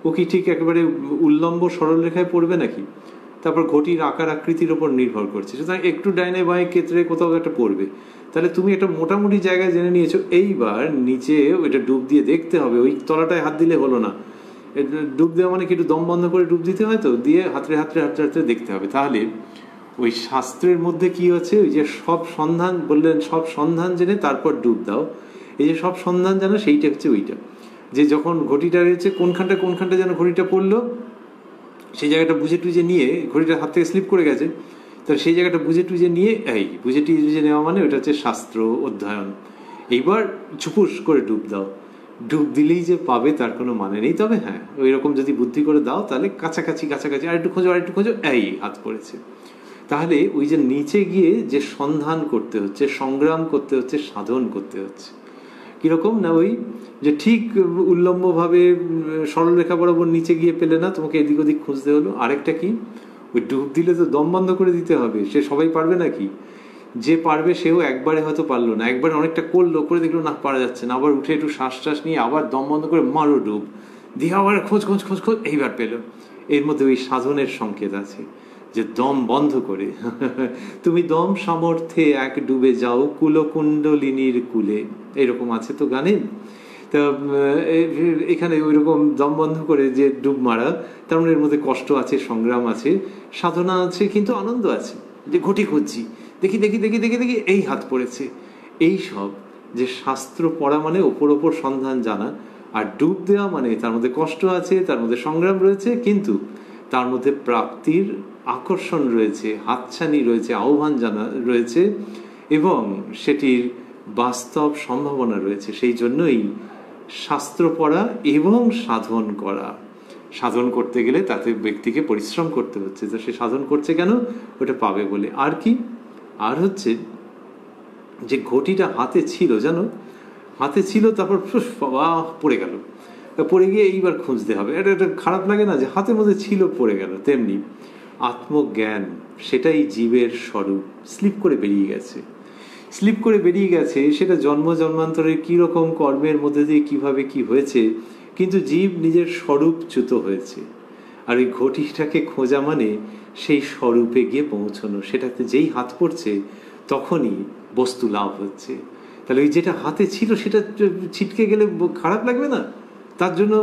ও কি ঠিক একেবারে উল্লম্ব সরলরেখায় পড়বে নাকি? তারপর ঘটির আকার আকৃতির ওপর নির্ভর করছে, সুতরাং একটু ডাইনে বাঁয়ে ক্ষেত্রে কোথাও একটা পড়বে। তাহলে তুমি একটা মোটামুটি জায়গায় জেনে নিয়েছো, এইবার নিচে ওইটা ডুব দিয়ে দেখতে হবে। ওই তলাটায় হাত দিলে হলো না, ডুব দেওয়া মানে কি একটু দম বন্ধ করে ডুব দিতে হয়, তো দিয়ে হাতড়ে হাতড়ে হাতড়ে হাতড়ে দেখতে হবে। তাহলে ওই শাস্ত্রের মধ্যে কি হচ্ছে, ওই যে সব সন্ধান বললেন, সব সন্ধান জেনে তারপর ডুব দাও। এই যে সব সন্ধান জানা, সেইটা হচ্ছে ওইটা, যে যখন ঘটিটা রয়েছে কোনখানটা যেন ঘটিটা পড়লো, সেই জায়গাটা বুঝে টুঝে নিয়ে, ঘড়িটা হাত থেকে স্লিপ করে গেছে, তাহলে সেই জায়গাটা বুঝে টুঝে নিয়ে, বুঝে টুঝে নেওয়া মানে ওটা হচ্ছে শাস্ত্র অধ্যয়ন। এইবার চুপুস করে ডুব দাও। ডুব দিলেই যে পাবে তার কোনো মানে নেই, তবে হ্যাঁ, ওই রকম যদি বুদ্ধি করে দাও, তাহলে কাছাকাছি আরেকটু খোঁজো, হাত পড়েছে। তাহলে ওই যে নিচে গিয়ে যে সন্ধান করতে হচ্ছে, সংগ্রাম করতে হচ্ছে, সাধন করতে হচ্ছে, কিরকম না, ওই যে ঠিক উল্লম্বভাবে সরলরেখা বরাবর নিচে গিয়ে পেলে না, তোমাকে এদিক ওদিক খুঁজতে হলো। আরেকটা কি, ওই ডুব দিলে তো দম বন্ধ করে দিতে হবে। সে সবাই পারবে নাকি? যে পারবে সেও একবারে হয়তো পারলো না, একবারে অনেকটা করলো, করে দেখলো না পারা যাচ্ছে না, আবার উঠে একটু শ্বাস টাস নিয়ে আবার দম বন্ধ করে মারো ডুব দিয়ে, আবার খোঁজ, এইবার পেলো। এর মধ্যে ওই সাধনের সংকেত আছে, যে দম বন্ধ করে তুমি দম সামর্থ্যে এক ডুবে যাও কুলকুণ্ডলিনীর কুলে, এরকম আছে তো গানে। তা এখানে ওই রকম দম বন্ধ করে যে ডুব মারা, তার মানে এর মধ্যে কষ্ট আছে, সংগ্রাম আছে, সাধনা আছে, কিন্তু আনন্দ আছে। যে ঘটি খুঁজছি, দেখি, এই হাত পড়েছে। এই সব যে শাস্ত্র পড়া মানে ওপর সন্ধান জানা, আর ডুব দেওয়া মানে তার মধ্যে কষ্ট আছে, তার মধ্যে সংগ্রাম রয়েছে, কিন্তু তার মধ্যে প্রাপ্তির আকর্ষণ রয়েছে, হাতছানি রয়েছে, আহ্বান জানা রয়েছে, এবং সেটির বাস্তব সম্ভাবনা রয়েছে। সেই জন্যই শাস্ত্র পড়া এবং সাধন করা। সাধন করতে গেলে তাতে ব্যক্তিকে পরিশ্রম করতে হচ্ছে, তো সে সাধন করছে কেন? ওটা পাবে বলে। আর কি, আর হচ্ছে যে ঘটিটা হাতে ছিল, জানো, হাতে ছিল, তারপর পড়ে গেল, পড়ে গিয়ে এইবার খুঁজতে হবে। এটা খারাপ লাগে না, যে হাতের মধ্যে ছিল, পড়ে গেল। তেমনি আত্মজ্ঞান, সেটাই জীবের স্বরূপ, স্লিপ করে বেরিয়ে গেছে, সেটা জন্ম জন্মান্তরের কীরকম কর্মের মধ্যে দিয়ে কীভাবে কি হয়েছে, কিন্তু জীব নিজের স্বরূপচ্যুত হয়েছে। আর ওই ঘটিটাকে খোঁজা মানে সেই স্বরূপে গিয়ে পৌঁছানো। সেটাতে যেই হাত পড়ছে তখনই বস্তু লাভ হচ্ছে। তাহলে ওই যেটা হাতে ছিল সেটা ছিটকে গেলে খারাপ লাগবে না? তার জন্য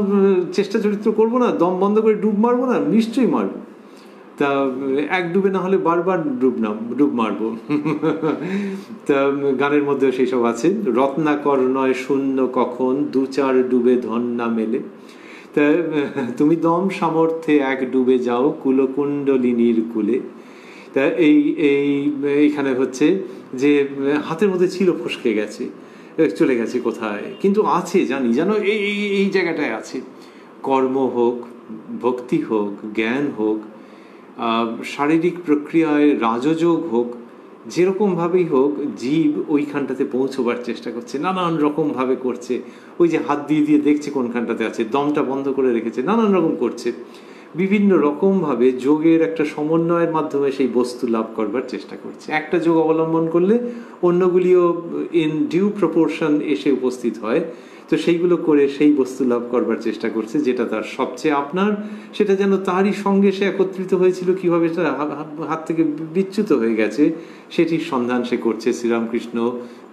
চেষ্টা চরিত্র করবো না, দম বন্ধ করে ডুব মারবো না? নিশ্চয়ই মারবো। তা এক ডুবে না হলে বারবার ডুব মারবো। তা গানের মধ্যেও সেই সব আছে, রত্নাকর নয় শূন্য কখন, দু চার ডুবে ধন না মেলে। তা তুমি দম সামর্থ্যে এক ডুবে যাও কুলকুণ্ডলিনীর কুলে। তা এইখানে হচ্ছে যে হাতের মধ্যে ছিল, ফসকে গেছে, চলে গেছে কোথায়, কিন্তু আছে, জানো এই জায়গাটায় আছে। কর্ম হোক, ভক্তি হোক, জ্ঞান হোক, শারীরিক প্রক্রিয়ায় রাজযোগ হোক, যেরকমভাবেই হোক, জীব ওইখানটাতে পৌঁছবার চেষ্টা করছে, নানান রকমভাবে করছে। ওই যে হাত দিয়ে দেখছে কোনখানটাতে আছে, দমটা বন্ধ করে রেখেছে, নানান রকম করছে। বিভিন্ন রকমভাবে যোগের একটা সমন্বয়ের মাধ্যমে সেই বস্তু লাভ করবার চেষ্টা করছে। একটা যোগ অবলম্বন করলে অন্যগুলিও ইন ডিউ প্রপোর্শন এসে উপস্থিত হয়, তো সেইগুলো করে সেই বস্তু লাভ করবার চেষ্টা করছে যেটা তার সবচেয়ে আপনার, সেটা যেন তারই সঙ্গে সে একত্রিত হয়েছিল, কীভাবে সেটা হাত থেকে বিচ্যুত হয়ে গেছে সেটির সন্ধান সে করছে। শ্রীরামকৃষ্ণ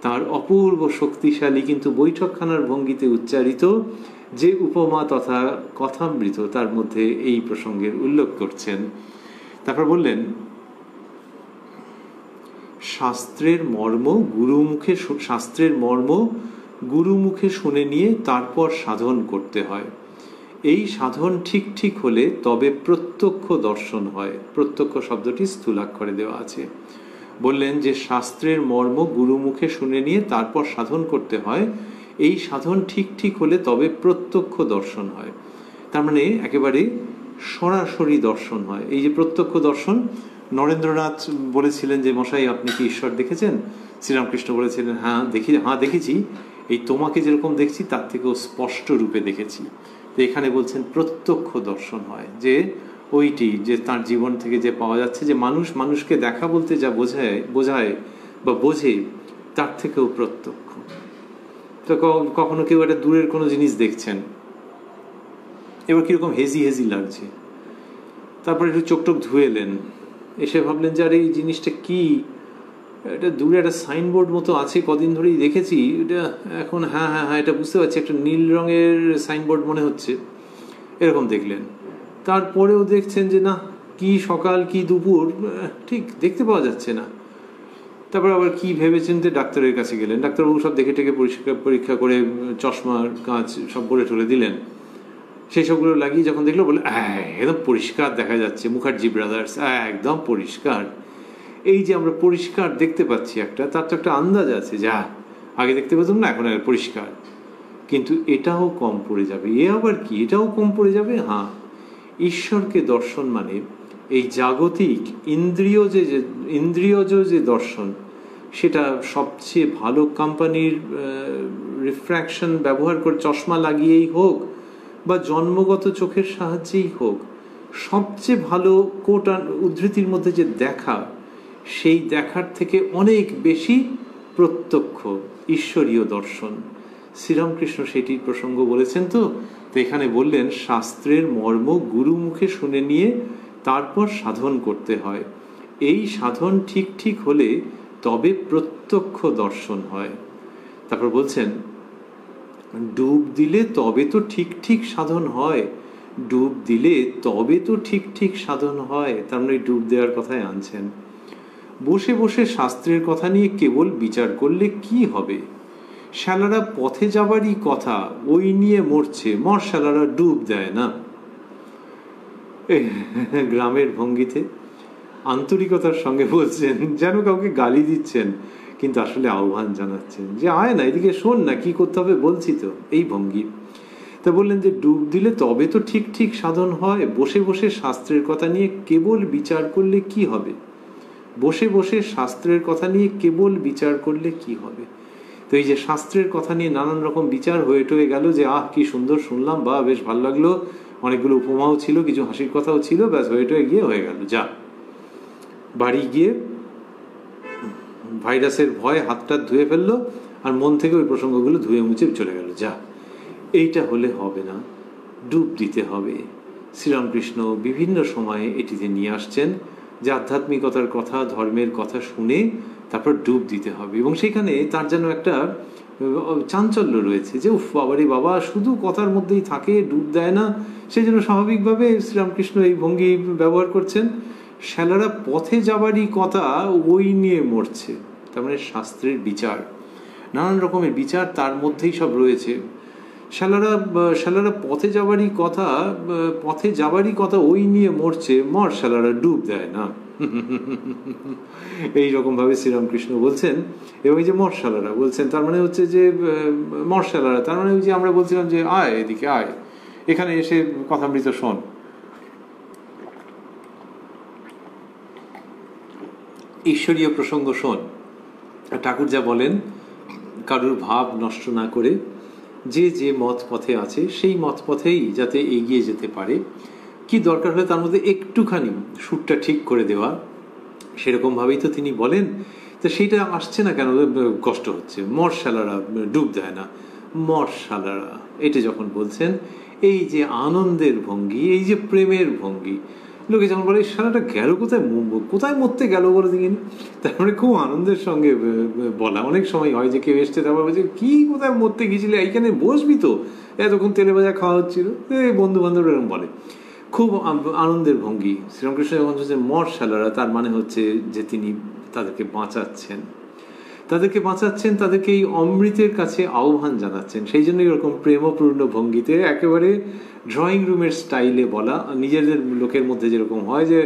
তার অপূর্ব শক্তিশালী কিন্তু বৈঠকখানার ভঙ্গিতে উচ্চারিত যে উপমা তথা কথামৃত তার মধ্যে এই প্রসঙ্গের উল্লেখ করছেন। তারপর বললেন, শাস্ত্রের মর্ম গুরুমুখে শুনে নিয়ে তারপর সাধন করতে হয়। এই সাধন ঠিক ঠিক হলে তবে প্রত্যক্ষ দর্শন হয়। প্রত্যক্ষ শব্দটি স্থূলাক্ষরে দেওয়া আছে। বললেন যে শাস্ত্রের মর্ম গুরুমুখে শুনে নিয়ে তারপর সাধন করতে হয়, এই সাধন ঠিক ঠিক হলে তবে প্রত্যক্ষ দর্শন হয়। তার মানে একেবারে সরাসরি দর্শন হয়। এই যে প্রত্যক্ষ দর্শন, নরেন্দ্রনাথ বলেছিলেন যে মশাই আপনি কি ঈশ্বর দেখেছেন? শ্রীরামকৃষ্ণ বলেছিলেন হ্যাঁ দেখেছি, এই তোমাকে যেরকম দেখছি তার থেকেও স্পষ্ট রূপে দেখেছি। তো এখানে বলছেন প্রত্যক্ষ দর্শন হয়, যে ওইটি যে তার জীবন থেকে যে পাওয়া যাচ্ছে, যে মানুষকে দেখা বলতে যা বোঝায় বা বোঝে তার থেকেও প্রত্যক্ষ। তো কখনো কেউ একটা দূরের কোনো জিনিস দেখছেন, এবার কিরকম হেজি লাগছে, তারপর একটু চোখ ধুয়ে এলেন, এসে ভাবলেন যে আরে এই জিনিসটা কি, এটা দূরে একটা সাইনবোর্ড মতো আছে, কদিন ধরেই দেখেছি, এটা এখন হ্যাঁ এটা বুঝতে পারছি, একটা নীল রঙের সাইনবোর্ড মনে হচ্ছে, এরকম দেখলেন। তারপরেও দেখছেন যে না, কি সকাল কি দুপুর ঠিক দেখতে পাওয়া যাচ্ছে না। তারপর আবার কি ভেবেছেন যে ডাক্তারের কাছে গেলেন, ডাক্তারবাবু সব দেখে টেকে পরীক্ষা করে চশমার কাঁচ সব বলে ঠলে দিলেন। সেই সবগুলো লাগিয়ে যখন দেখলো, বলে একদম পরিষ্কার দেখা যাচ্ছে, মুখার্জি ব্রাদার্স, একদম পরিষ্কার। এই যে আমরা পরিষ্কার দেখতে পাচ্ছি একটা, তার তো একটা আন্দাজ আছে, যা আগে দেখতে পেতাম না, এখন পরিষ্কার। কিন্তু এটাও কম পড়ে যাবে। এ আবার কি, এটাও কম পড়ে যাবে? হ্যাঁ, ঈশ্বরকে দর্শন মানে এই জাগতিক ইন্দ্রিয়জ যে দর্শন, সেটা সবচেয়ে ভালো কোম্পানির রিফ্র্যাকশন ব্যবহার করে চশমা লাগিয়েই হোক বা জন্মগত চোখের সাহায্যেই হোক, সবচেয়ে ভালো কোট উদ্ধৃতির মধ্যে যে দেখা, সেই দেখার থেকে অনেক বেশি প্রত্যক্ষ ঈশ্বরীয় দর্শন। শ্রীরামকৃষ্ণ সেটির প্রসঙ্গ বলেছেন। তো এখানে বললেন শাস্ত্রের মর্ম গুরুমুখে শুনে নিয়ে তারপর সাধন করতে হয়। এই সাধন ঠিক ঠিক হলে তবে প্রত্যক্ষ দর্শন হয়। তারপর বলছেন, ডুব দিলে তবে তো ঠিক ঠিক সাধন হয়, ডুব দিলে তবে তো ঠিক ঠিক সাধন হয়। তার মানে ডুব দেওয়ার কথাই আনছেন। বসে বসে শাস্ত্রের কথা নিয়ে কেবল বিচার করলে কি হবে? শালারা পথে যাবারই কথা, ওই নিয়ে মরছে, শালারা ডুব দেয় না। গ্রামের ভঙ্গিতে আন্তরিকতার সঙ্গে বলছেন, যেন কাউকে গালি দিচ্ছেন, কিন্তু আসলে আহ্বান জানাচ্ছেন যে আয় না, এদিকে শোন না, কি করতে হবে বলছি তো, এই ভঙ্গি। তা বললেন যে ডুব দিলে তবে তো ঠিক ঠিক সাধন হয়, বসে বসে শাস্ত্রের কথা নিয়ে কেবল বিচার করলে কি হবে? বসে বসে শাস্ত্রের কথা নিয়ে কেবল বিচার করলে কি হবে? তো এই যে শাস্ত্রের কথা নিয়ে নানান রকম বিচার হয়ে টয়ে গেল, যে কি সুন্দর শুনলাম, বা বেশ ভালো লাগলো, অনেকগুলো উপমাও ছিল, কিছু হাসির কথাও ছিল, ব্যাস হয়ে টয়ে গিয়ে হয়ে গেল। যা বাড়ি গিয়ে ভাইরাসের ভয় হাতটা ধুয়ে ফেললো, আর মন থেকে ওই প্রসঙ্গগুলো ধুয়ে মুছে চলে গেল। যা, এইটা হলে হবে না, ডুব দিতে হবে। শ্রীরামকৃষ্ণ বিভিন্ন সময়ে এটিতে নিয়ে আসছেন যে আধ্যাত্মিকতার কথা, ধর্মের কথা শুনে তারপর ডুব দিতে হবে। এবং সেখানে তার যেন একটা চাঞ্চল্য রয়েছে, যে উফ বাবারে বাবা, শুধু কথার মধ্যেই থাকে, ডুব দেয় না। সেই জন্য স্বাভাবিকভাবে শ্রীরামকৃষ্ণ এই ভঙ্গি ব্যবহার করছেন, শালারা পথে যাবারই কথা, ওই নিয়ে মরছে। তার মানে শাস্ত্রের বিচার, নানান রকমের বিচার তার মধ্যেই সব রয়েছে। শালারা পথে যাবারই কথা ওই নিয়ে মরছে, শালারা ডুব দেয় না। এইরকম ভাবে শ্রীরামকৃষ্ণ বলছেন। এবং এই যে শালারা বলছেন, তার মানে হচ্ছে যে শালারা, তার মানে ওই যে আমরা বলছিলাম যে আয় এদিকে আয়, এখানে এসে কথামৃত শোন। ঈশ্বরীয় প্রসঙ্গ শোন। ঠাকুর যা বলেন, কারুর ভাব নষ্ট না করে যে মত পথে আছে সেই মত পথেই যাতে এগিয়ে যেতে পারে, কি দরকার হলে তার মধ্যে একটুখানি সুরটা ঠিক করে দেওয়া, সেরকমভাবেই তো তিনি বলেন। তো সেইটা আসছে না কেন, কষ্ট হচ্ছে। মরশালারা ডুব দেয় না, মরশালারা এটা যখন বলছেন, এই যে আনন্দের ভঙ্গি, এই যে প্রেমের ভঙ্গি, লোকে যখন বলে সারাটা গেল কোথায়, কোথায় মরতে গেল বলে দেখিনি, তার মানে খুব আনন্দের সঙ্গে বলা। অনেক সময় হয় যে কেউ এসছে, তারপর বলছে কি কোথায় মরতে গিয়েছিলে, এইখানে বসবি তো, এতক্ষণ তেলে ভাজা খাওয়া হচ্ছিল, এই বন্ধু বান্ধব এরকম বলে, খুব আনন্দের ভঙ্গি। শ্রীরামকৃষ্ণ যখন হচ্ছে মরশালারা, তার মানে হচ্ছে যে তিনি তাদেরকে বাঁচাচ্ছেন, তাদেরকে এই অমৃতের কাছে আহ্বান জানাচ্ছেন। সেই জন্য এরকম প্রেমপূর্ণ ভঙ্গিতে একেবারে ড্রয়িং রুমের স্টাইলে বলা, নিজেদের লোকের মধ্যে যেরকম হয় যে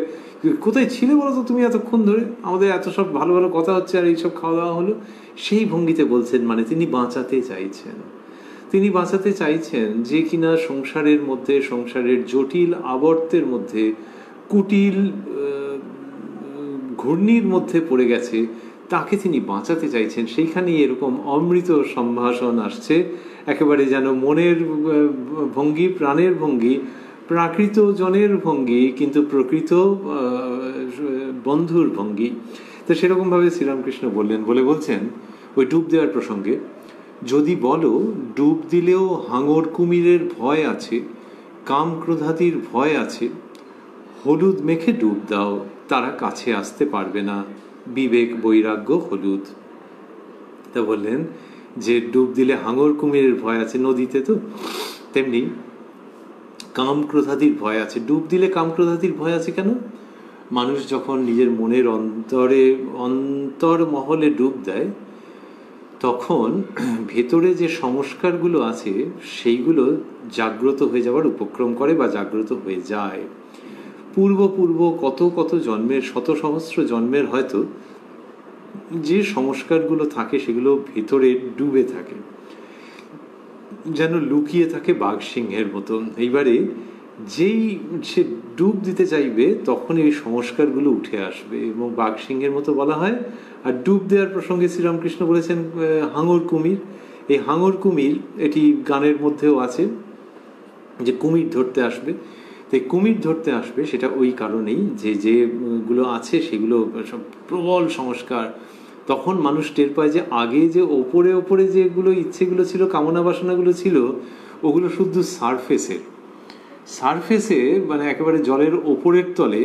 কোথায় ছিলে বলো তো তুমি এতক্ষণ ধরে, আমাদের এত সব ভালো ভালো কথা হচ্ছে আর এইসব খাওয়া দাওয়া হলো, সেই ভঙ্গিতে বলছেন। মানে তিনি বাঁচাতে চাইছেন যে কিনা সংসারের মধ্যে, সংসারের জটিল আবর্তের মধ্যে, কুটিল ঘূর্ণির মধ্যে পড়ে গেছে, তাকে তিনি বাঁচাতে চাইছেন। সেইখানেই এরকম অমৃত সম্ভাষণ আসছে, একেবারে যেন মনের ভঙ্গি, প্রাণের ভঙ্গি, প্রাকৃত জনের ভঙ্গি, কিন্তু প্রকৃত বন্ধুর ভঙ্গি। তো সেরকমভাবে শ্রীরামকৃষ্ণ বলছেন ওই ডুব দেওয়ার প্রসঙ্গে, যদি বলো ডুব দিলেও হাঙর কুমিরের ভয় আছে, কাম ক্রোধাতির ভয় আছে, হলুদ মেখে ডুব দাও, তারা কাছে আসতে পারবে না, বিবেক বৈরাগ্য হলুদ। তা বললেন যে ডুব দিলে হাঙর কুমিরের ভয় আছে নদীতে, তো তেমনি কাম ক্রোধাতির ভয় আছে। ডুব দিলে কাম ক্রোধাতির ভয় আছে কেন? মানুষ যখন নিজের মনের অন্তর মহলে ডুব দেয়, তখন ভেতরে যে সংস্কারগুলো আছে সেইগুলো জাগ্রত হয়ে যাওয়ার উপক্রম করে বা জাগ্রত হয়ে যায়। পূর্ব কত জন্মের, শত সহস্র জন্মের হয়তো যে সংস্কারগুলো থাকে সেগুলো ভেতরে ডুবে থাকে, যেন লুকিয়ে থাকে বাঘ সিংহের মতন। এইবারে যেই সে ডুব দিতে চাইবে তখন এই সংস্কারগুলো উঠে আসবে এবং বাঘ সিংহের মতো বলা হয়। আর ডুব দেওয়ার প্রসঙ্গে শ্রীরামকৃষ্ণ বলেছেন হাঙর কুমির। এই হাঙর কুমির এটি গানের মধ্যেও আছে যে কুমির ধরতে আসবে। তাই কুমির ধরতে আসবে সেটা ওই কারণেই যে যেগুলো আছে সেগুলো সব প্রবল সংস্কার। তখন মানুষ টের পায় যে আগে যে ওপরে যেগুলো ইচ্ছেগুলো ছিল, কামনা বাসনাগুলো ছিল, ওগুলো শুধু সারফেসে মানে একেবারে জলের ওপরের তলে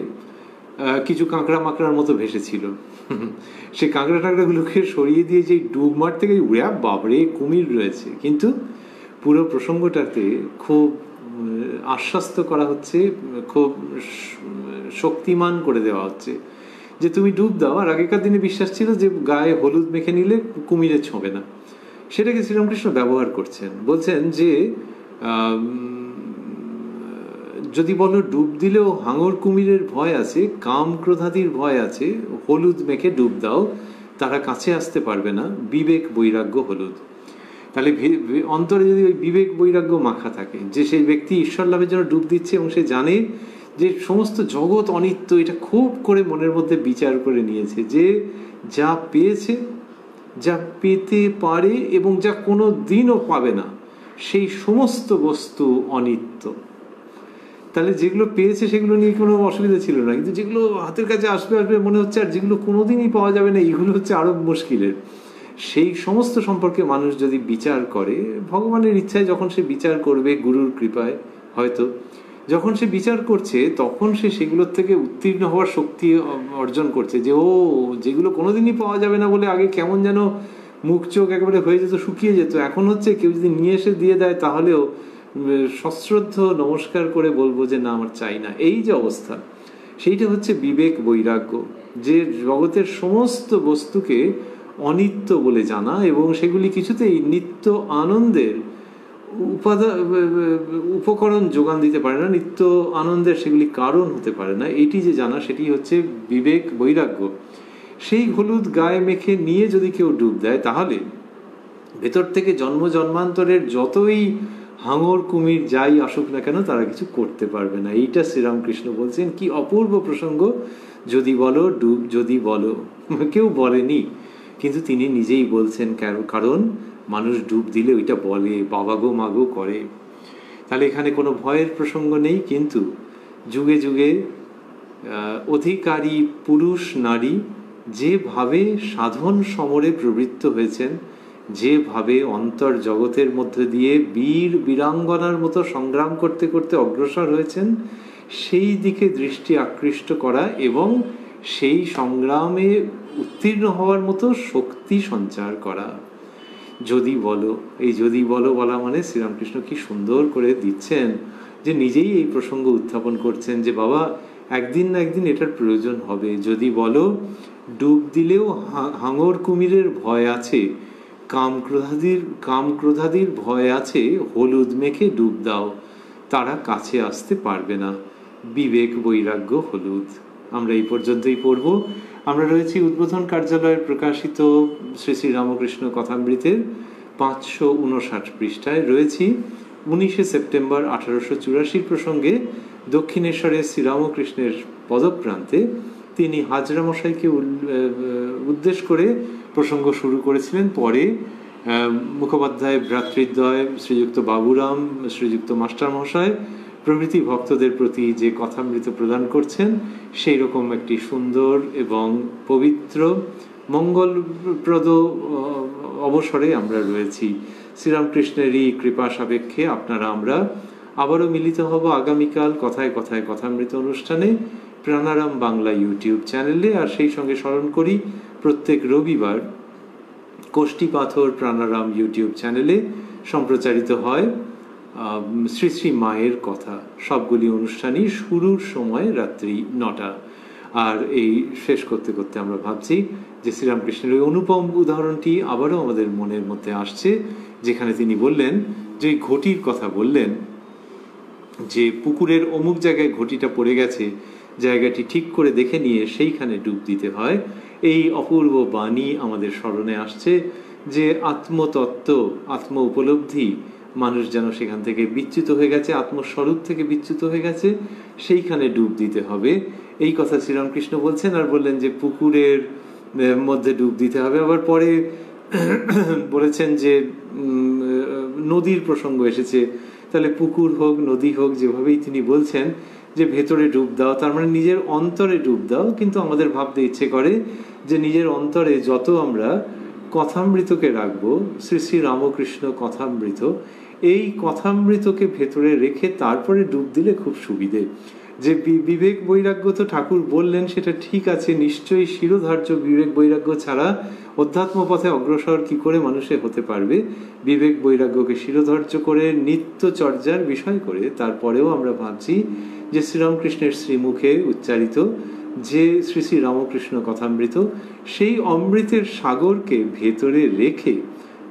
কিছু কাঁকড়া মাকড়ার মতো ভেসেছিল। সেই কাঁকড়া টাকড়াগুলোকে সরিয়ে দিয়ে যে ডুব মার থেকে উড়ে বাবরে কুমির রয়েছে, কিন্তু পুরো প্রসঙ্গটাতে খুব আশ্বস্ত করা হচ্ছে, খুব শক্তিমান করে দেওয়া হচ্ছে যে তুমি ডুব দাও। আর আগেকার দিনে বিশ্বাস ছিল যে গায়ে হলুদ মেখে নিলে কুমিরে ছোঁবে না, সেটাকে শ্রীরামকৃষ্ণ ব্যবহার করছেন। বলছেন যে যদি বলো ডুব দিলেও হাঙর কুমিরের ভয় আছে, কাম ক্রোধাদির ভয় আছে, হলুদ মেখে ডুব দাও, তারা কাছে আসতে পারবে না, বিবেক বৈরাগ্য হলুদ। তাহলে অন্তরে যদি ওই বিবেক বৈরাগ্য মাখা থাকে, যে সেই ব্যক্তি ঈশ্বর লাভের জন্য ডুব দিচ্ছে এবং সে জানে যে সমস্ত জগৎ অনিত্য, এটা খুব করে মনের মধ্যে বিচার করে নিয়েছে যে যা পেয়েছে, যা পেতে পারে এবং যা কোনো দিনও পাবে না, সেই সমস্ত বস্তু অনিত্য। তাহলে যেগুলো পেয়েছে সেগুলো নিয়ে কোনো অসুবিধা ছিল না, কিন্তু যেগুলো হাতের কাছে আসবে মনে হচ্ছে আর যেগুলো কোনোদিনই পাওয়া যাবে না, এইগুলো হচ্ছে আরো মুশকিলের। সেই সমস্ত সম্পর্কে মানুষ যদি বিচার করে, ভগবানের ইচ্ছায় যখন সে বিচার করবে, গুরুর কৃপায় হয়তো যখন সে বিচার করছে, তখন সে সেগুলোর থেকে উত্তীর্ণ হওয়ার শক্তি অর্জন করছে। যে যেগুলো কোনোদিনই পাওয়া যাবে না বলে আগে কেমন যেন মুখ চোখ একেবারে হয়ে যেত, শুকিয়ে যেত, এখন হচ্ছে কেউ যদি নিয়ে এসে দিয়ে দেয় তাহলেও সশ্রদ্ধ নমস্কার করে বলবো যে না, আমার চাই না। এই যে অবস্থা, সেইটা হচ্ছে বিবেক বৈরাগ্য, যে জগতের সমস্ত বস্তুকে অনিত্য বলে জানা এবং সেগুলি কিছুতেই নিত্য আনন্দের উপকরণ যোগান দিতে পারে না, নিত্য আনন্দের সেগুলি কারণ হতে পারে না। এটি যে জানা, সেটি হচ্ছে বিবেক বৈরাগ্য। সেই হলুদ গায়ে মেখে নিয়ে যদি কেউ ডুব দেয়, তাহলে ভেতর থেকে জন্ম জন্মান্তরের যতই হাঙর কুমির যাই আসুক না কেন, তারা কিছু করতে পারবে না। এইটা শ্রীরামকৃষ্ণ বলছেন। কি অপূর্ব প্রসঙ্গ! যদি বলো ডুব, যদি বলো, কেউ বলেনি, কিন্তু তিনি নিজেই বলছেন, কারণ মানুষ ডুব দিলে ওইটা বলে, বাবা গো মাগো করে। তাহলে এখানে কোনো ভয়ের প্রসঙ্গ নেই, কিন্তু যুগে যুগে অধিকারী পুরুষ নারী যেভাবে সাধন সমরে প্রবৃত্ত হয়েছেন, যেভাবে অন্তর জগতের মধ্যে দিয়ে বীর বীরাঙ্গনার মতো সংগ্রাম করতে করতে অগ্রসর হয়েছেন, সেই দিকে দৃষ্টি আকৃষ্ট করা এবং সেই সংগ্রামে উত্তীর্ণ হওয়ার মতো শক্তি সঞ্চার করা। যদি বলো, এই যদি বলো বলা মানে শ্রীরামকৃষ্ণ কি সুন্দর করে দিচ্ছেন, যে নিজেই এই প্রসঙ্গ উত্থাপন করছেন যে বাবা একদিন না একদিন এটার প্রয়োজন হবে। যদি বলো ডুব দিলেও হাঙর কুমিরের ভয় আছে, কামক্রোধাদির ভয় আছে, হলুদ মেখে ডুব দাও, তারা কাছে আসতে পারবে না। বিবেক বৈরাগ্য হলুদ। আমরা এই পর্যন্তই পড়ব। আমরা রয়েছি উদ্বোধন কার্যালয়ের প্রকাশিত শ্রী শ্রী রামকৃষ্ণ কথামৃতের 559 পৃষ্ঠায় রয়েছি 19 সেপ্টেম্বর 1884 প্রসঙ্গে। দক্ষিণেশ্বরের শ্রীরামকৃষ্ণের পদপ্রান্তে তিনি হাজরা মশাইকে উদ্দেশ করে প্রসঙ্গ শুরু করেছিলেন। পরে মুখোপাধ্যায় ভ্রাতৃদ্বয়, শ্রীযুক্ত বাবুরাম, শ্রীযুক্ত মাস্টার মহাশয় প্রভৃতি ভক্তদের প্রতি যে কথামৃত প্রদান করছেন, সেই রকম একটি সুন্দর এবং পবিত্র মঙ্গলপ্রদ অবসরে আমরা রয়েছি। শ্রীরামকৃষ্ণেরই কৃপা সাপেক্ষে আপনারা আমরা আবারও মিলিত হব আগামীকাল কথায় কথায় কথামৃত অনুষ্ঠানে প্রাণারাম বাংলা ইউটিউব চ্যানেলে। আর সেই সঙ্গে স্মরণ করি, প্রত্যেক রবিবার কোষ্ঠী পাথর প্রাণারাম ইউটিউব চ্যানেলে সম্প্রচারিত হয় শ্রী শ্রী মায়ের কথা। সবগুলি অনুষ্ঠানই শুরুর সময় রাত্রি 9টা। আর এই শেষ করতে করতে আমরা ভাবছি যে শ্রীরামকৃষ্ণের ওই অনুপম উদাহরণটি আবারও আমাদের মনের মধ্যে আসছে, যেখানে তিনি বললেন যে ঘটির কথা বললেন, যে পুকুরের অমুক জায়গায় ঘটিটা পড়ে গেছে, জায়গাটি ঠিক করে দেখে নিয়ে সেইখানে ডুব দিতে হয়। এই অপূর্ব বাণী আমাদের স্মরণে আসছে যে আত্মতত্ত্ব, আত্ম উপলব্ধি, মানুষ যেন সেখান থেকে বিচ্যুত হয়ে গেছে, আত্মস্বরূপ থেকে বিচ্যুত হয়ে গেছে, সেইখানে ডুব দিতে হবে। এই কথা শ্রীরামকৃষ্ণ বলছেন। আর বললেন যে পুকুরের মধ্যে ডুব দিতে হবে। আবার পরে বলেছেন যে নদীর প্রসঙ্গ এসেছে, তাহলে পুকুর হোক নদী হোক, যেভাবেই তিনি বলছেন যে ভেতরে ডুব দাও, তার মানে নিজের অন্তরে ডুব দাও। কিন্তু আমাদের ভাবতে ইচ্ছে করে যে নিজের অন্তরে যত আমরা কথামৃতকে রাখবো, শ্রী শ্রী রামকৃষ্ণ কথামৃত, এই কথামৃতকে ভেতরে রেখে তারপরে ডুব দিলে খুব সুবিধে। যে বিবেক বৈরাগ্য তো ঠাকুর বললেন, সেটা ঠিক আছে, নিশ্চয়ই শিরোধার্য। বিবেক বৈরাগ্য ছাড়া অধ্যাত্ম পথে অগ্রসর কি করে মানুষে হতে পারবে? বিবেক বৈরাগ্যকে শিরোধার্য করে নিত্য চর্যার বিষয় করে তারপরেও আমরা ভাবছি যে শ্রীরামকৃষ্ণের শ্রীমুখে উচ্চারিত যে শ্রী শ্রী রামকৃষ্ণ কথামৃত, সেই অমৃতের সাগরকে ভেতরে রেখে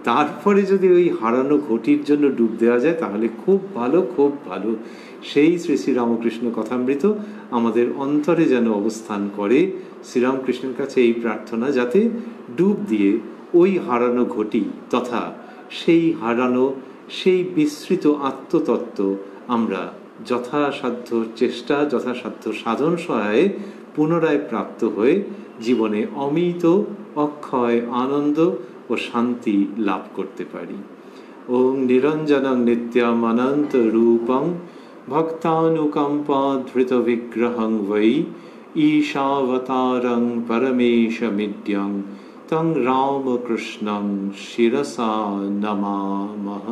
তারপরে যদি ওই হারানো ঘটির জন্য ডুব দেওয়া যায় তাহলে খুব ভালো, খুব ভালো। সেই শ্রী শ্রী রামকৃষ্ণ কথামৃত আমাদের অন্তরে যেন অবস্থান করে। শ্রীরামকৃষ্ণের কাছে এই প্রার্থনা, যাতে ডুব দিয়ে ওই হারানো ঘটি তথা সেই হারানো, সেই বিস্তৃত আত্মতত্ত্ব আমরা যথাসাধ্য চেষ্টা, যথাসাধ্য সাধন সহায়ে পুনরায় প্রাপ্ত হয়ে জীবনে অমিত অক্ষয় আনন্দ ও শান্তি লাভ করতে পারি। ওম নিরঞ্জনং নিত্যম অনন্ত রূপং ভক্তানুকম্পা ধৃত বিগ্রহং বৈ ঈশাবতারং পরমেশমিদ্যং তং রামকৃষ্ণং শিরসা নমামহ।